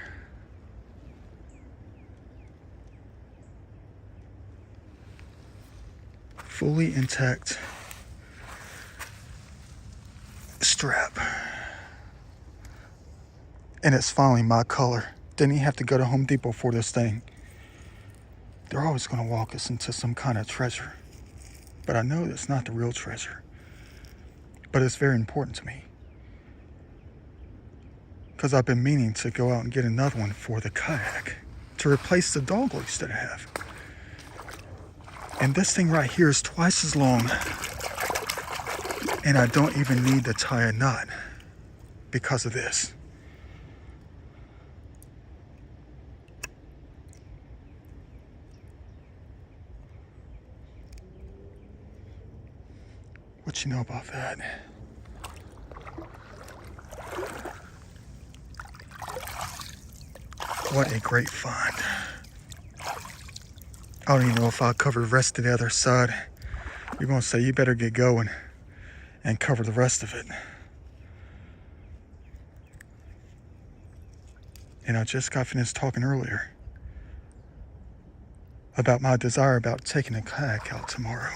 Fully intact strap. And it's finally my color. Didn't even have to go to Home Depot for this thing. They're always going to walk us into some kind of treasure. But I know that's not the real treasure. But it's very important to me. Because I've been meaning to go out and get another one for the kayak to replace the dog leash that I have. And this thing right here is twice as long. And I don't even need to tie a knot because of this. What you know about that? What a great find. I don't even know if I'll cover the rest of the other side. You're gonna say you better get going and cover the rest of it. And I just got finished talking earlier about my desire about taking a kayak out tomorrow.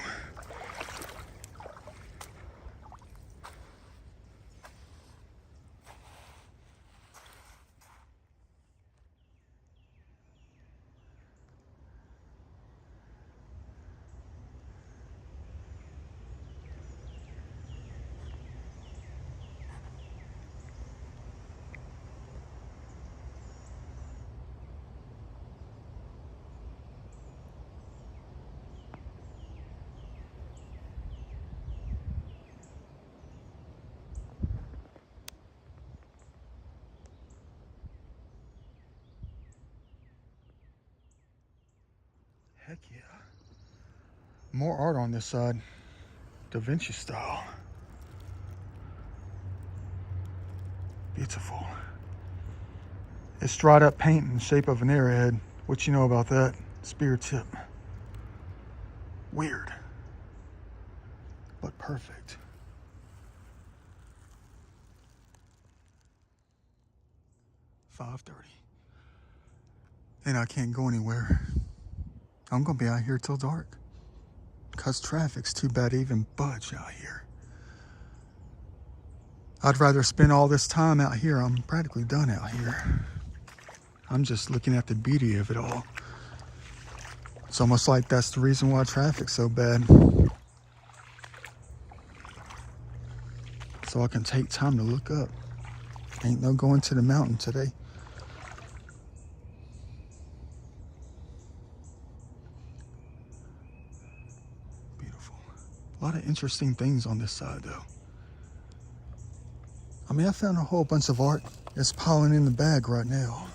Heck yeah. More art on this side. Da Vinci style. Beautiful. It's dried up paint in the shape of an arrowhead. What you know about that? Spear tip. Weird. But perfect. $5:30. And I can't go anywhere. I'm gonna be out here till dark. Cause traffic's too bad to even budge out here. I'd rather spend all this time out here. I'm practically done out here. I'm just looking at the beauty of it all. It's almost like that's the reason why traffic's so bad. So I can take time to look up. Ain't no going to the mountain today. Beautiful. A lot of interesting things on this side though. I mean, I found a whole bunch of art. It's piling in the bag right now.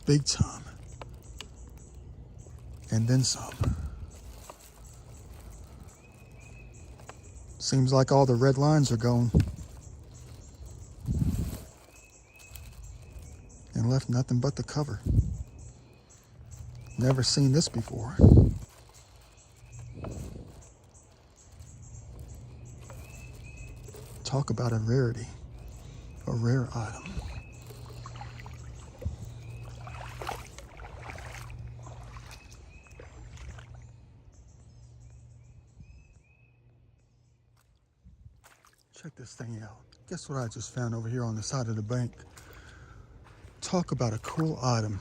Big time. And then some. Seems like all the red lines are gone. And left nothing but the cover. Never seen this before. Talk about a rarity. A rare item. Check this thing out. Guess what I just found over here on the side of the bank? Talk about a cool item.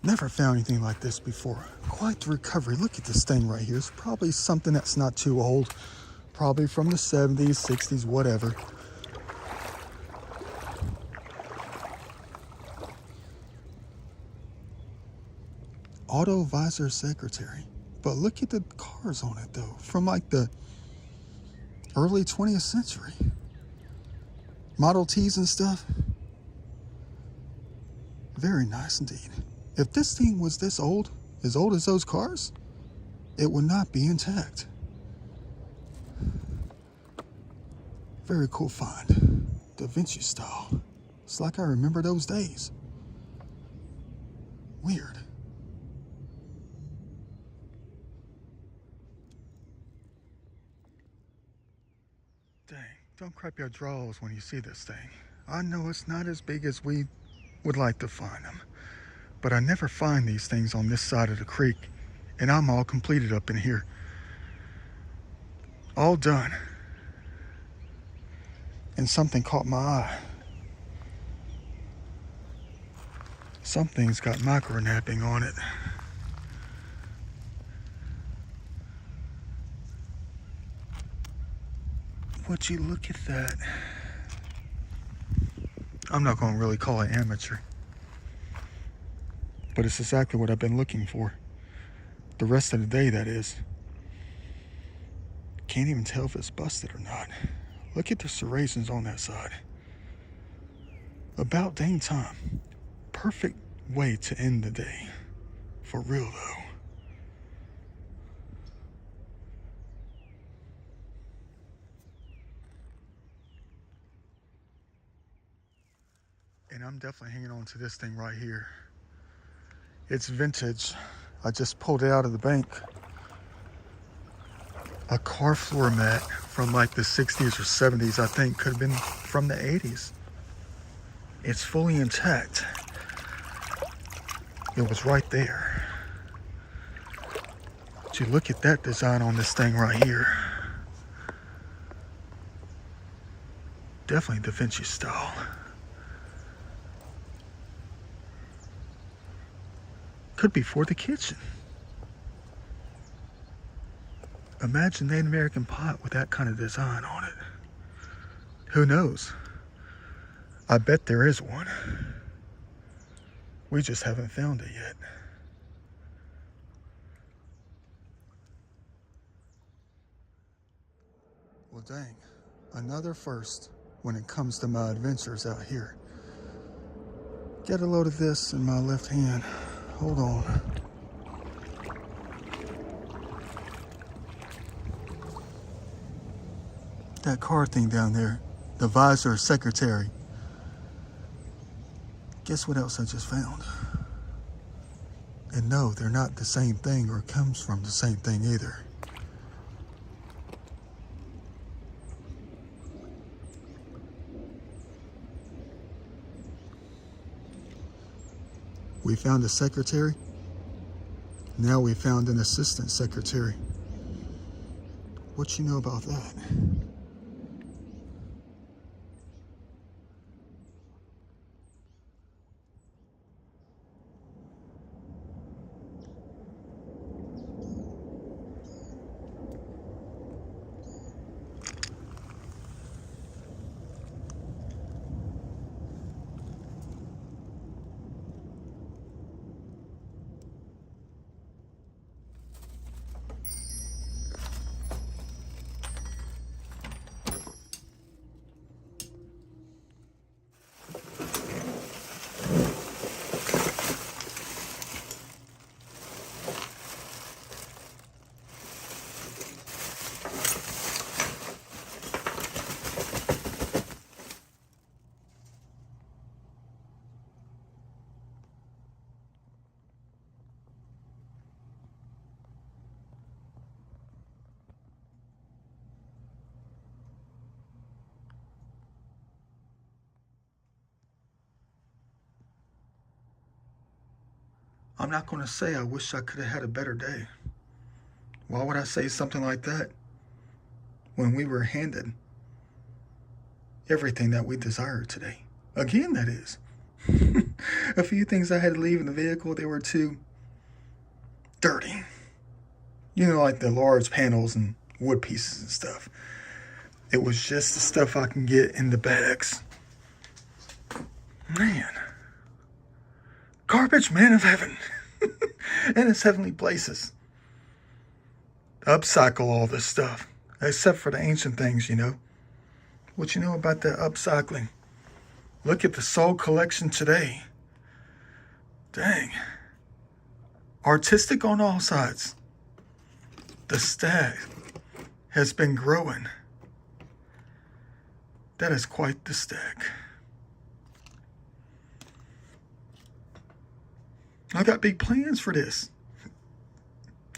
Never found anything like this before. Quite the recovery. Look at this thing right here. It's probably something that's not too old. Probably from the 70s, 60s, whatever. Auto visor secretary. But look at the cars on it though. From like the early 20th century. Model Ts and stuff. Very nice indeed. If this thing was this old as those cars, it would not be intact. Very cool find. Da Vinci style. It's like I remember those days. Weird. Dang, don't crap your drawers when you see this thing. I know it's not as big as we would like to find them, but I never find these things on this side of the creek, and I'm all completed up in here. All done. And something caught my eye. Something's got micro napping on it. Would you look at that? I'm not going to really call it amateur, but it's exactly what I've been looking for. The rest of the day, that is. Can't even tell if it's busted or not. Look at the serrations on that side. About dang time. Perfect way to end the day. For real though. And I'm definitely hanging on to this thing right here. It's vintage. I just pulled it out of the bank. A car floor mat from like the 60s or 70s, I think. Could have been from the 80s. It's fully intact. It was right there. But you look at that design on this thing right here. Definitely Da Vinci style. Could be for the kitchen. Imagine Native American pot with that kind of design on it. Who knows? I bet there is one. We just haven't found it yet. Well, dang. Another first when it comes to my adventures out here. Get a load of this in my left hand. Hold on. That car thing down there, the visor secretary. Guess what else I just found? And no, they're not the same thing or comes from the same thing either. We found a secretary. Now we found an assistant secretary. What you know about that? I'm not going to say I wish I could have had a better day. Why would I say something like that when we were handed everything that we desired today? Again, that is. A few things I had to leave in the vehicle, they were too dirty. You know, like the large panels and wood pieces and stuff. It was just the stuff I can get in the bags. Man. Garbage man of heaven. And its heavenly places. Upcycle all this stuff. Except for the ancient things, you know. What you know about that upcycling? Look at the soul collection today. Dang. Artistic on all sides. The stack has been growing. That is quite the stack. I got big plans for this.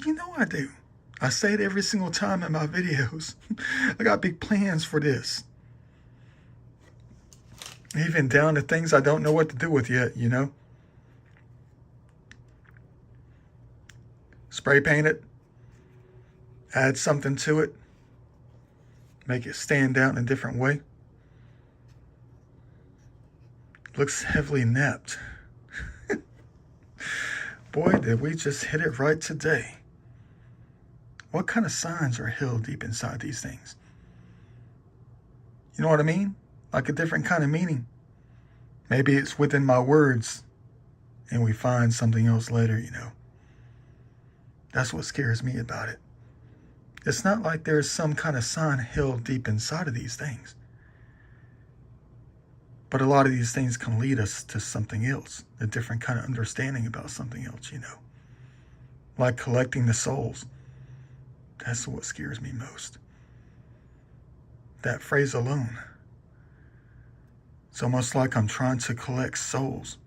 You know I do. I say it every single time in my videos. I got big plans for this. Even down to things I don't know what to do with yet, you know? Spray paint it. Add something to it. Make it stand out in a different way. Looks heavily napped. Boy, did we just hit it right today. What kind of signs are held deep inside these things? You know what I mean? Like a different kind of meaning. Maybe it's within my words and we find something else later, you know. That's what scares me about it. It's not like there's some kind of sign held deep inside of these things. But a lot of these things can lead us to something else, a different kind of understanding about something else, you know. Like collecting the souls. That's what scares me most. That phrase alone. It's almost like I'm trying to collect souls.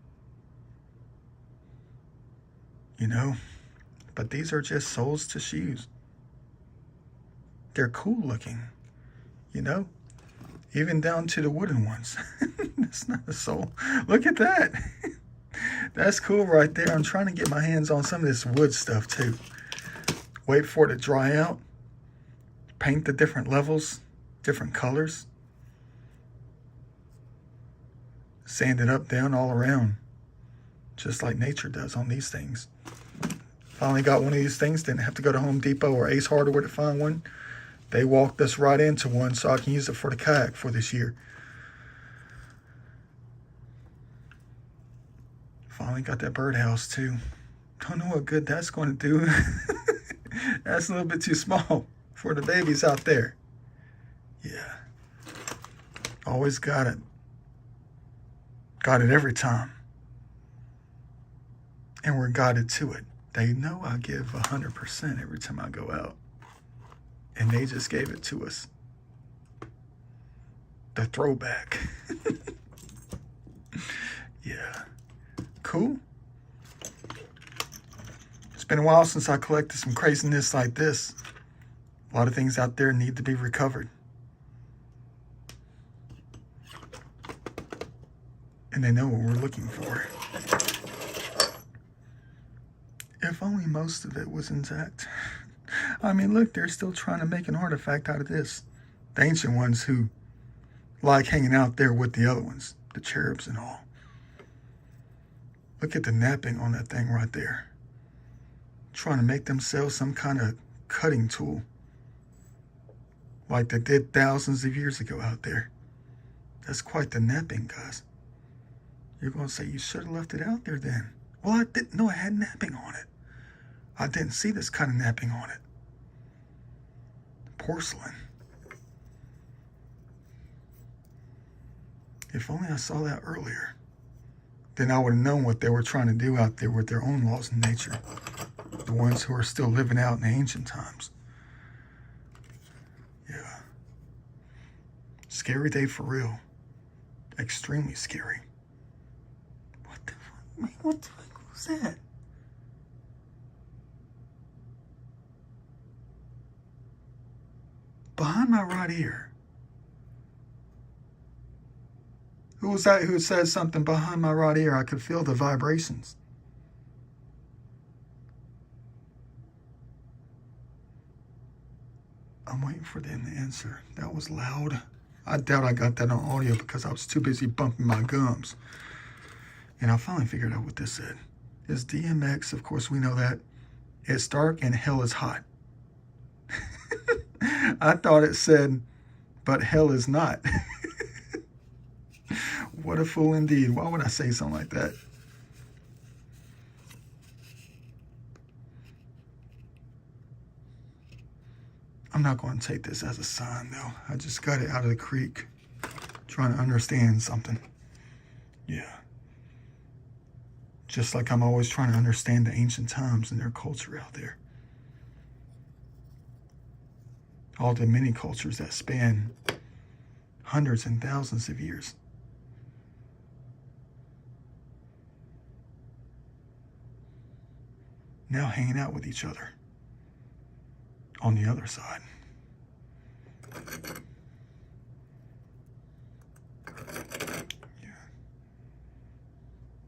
You know? But these are just souls to shoes. They're cool looking, you know? Even down to the wooden ones. That's not a soul. Look at that. That's cool right there. I'm trying to get my hands on some of this wood stuff too. Wait for it to dry out. Paint the different levels, different colors. Sand it up, down, all around. Just like nature does on these things. Finally got one of these things. Didn't have to go to Home Depot or Ace Hardware to find one. They walked us right into one so I can use it for the kayak for this year. Finally got that birdhouse too. Don't know what good that's going to do. That's a little bit too small for the babies out there. Yeah. Always got it. Got it every time. And we're guided to it. They know I give 100% every time I go out. And they just gave it to us. The throwback. Yeah. Cool. It's been a while since I collected some craziness like this. A lot of things out there need to be recovered. And they know what we're looking for. If only most of it was intact. I mean, look, they're still trying to make an artifact out of this. The ancient ones who like hanging out there with the other ones, the cherubs and all. Look at the napping on that thing right there. Trying to make themselves some kind of cutting tool. Like they did thousands of years ago out there. That's quite the napping, guys. You're going to say, you should have left it out there then. Well, I didn't know it had napping on it. I didn't see this kind of napping on it. Porcelain. If only I saw that earlier. Then I would have known what they were trying to do out there with their own laws of nature. The ones who are still living out in the ancient times. Yeah. Scary day for real. Extremely scary. What the fuck? What the fuck was that? Behind my right ear. Who was that who said something behind my right ear? I could feel the vibrations. I'm waiting for them to answer. That was loud. I doubt I got that on audio because I was too busy bumping my gums. And I finally figured out what this said. It's DMX, of course we know that. It's dark and hell is hot. I thought it said, but hell is not. What a fool indeed. Why would I say something like that? I'm not going to take this as a sign, though. I just got it out of the creek, trying to understand something. Yeah. Just like I'm always trying to understand the ancient times and their culture out there. All the many cultures that span hundreds and thousands of years. Now hanging out with each other on the other side. Yeah.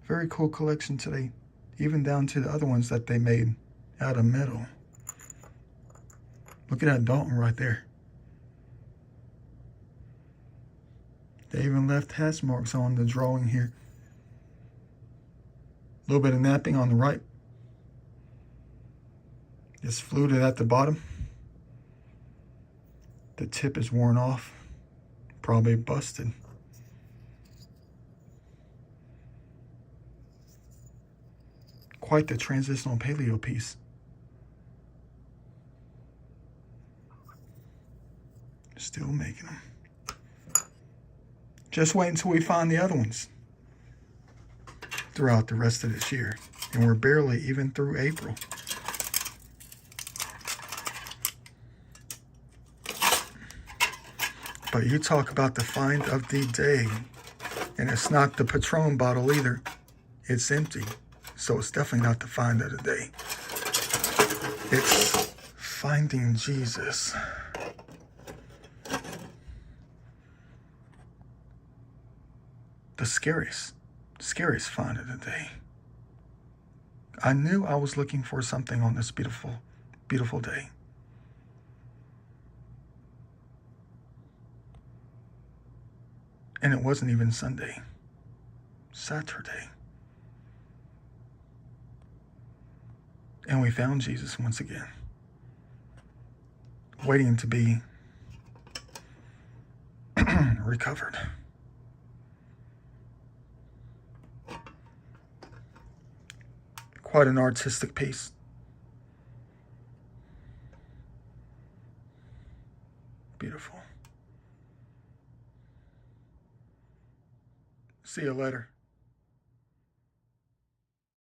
Very cool collection today, even down to the other ones that they made out of metal. Look at that Dalton right there. They even left hash marks on the drawing here. A little bit of napping on the right It's fluted at the bottom. The tip is worn off, probably busted. Quite the transitional paleo piece. Still making them. Just wait until we find the other ones throughout the rest of this year. And we're barely even through April. But you talk about the find of the day. And it's not the Patron bottle either. It's empty. So it's definitely not the find of the day. It's finding Jesus. The scariest find of the day. I knew I was looking for something on this beautiful, beautiful day. And it wasn't even Sunday. Saturday. And we found Jesus once again. Waiting to be recovered. Quite an artistic piece. Beautiful. See you later.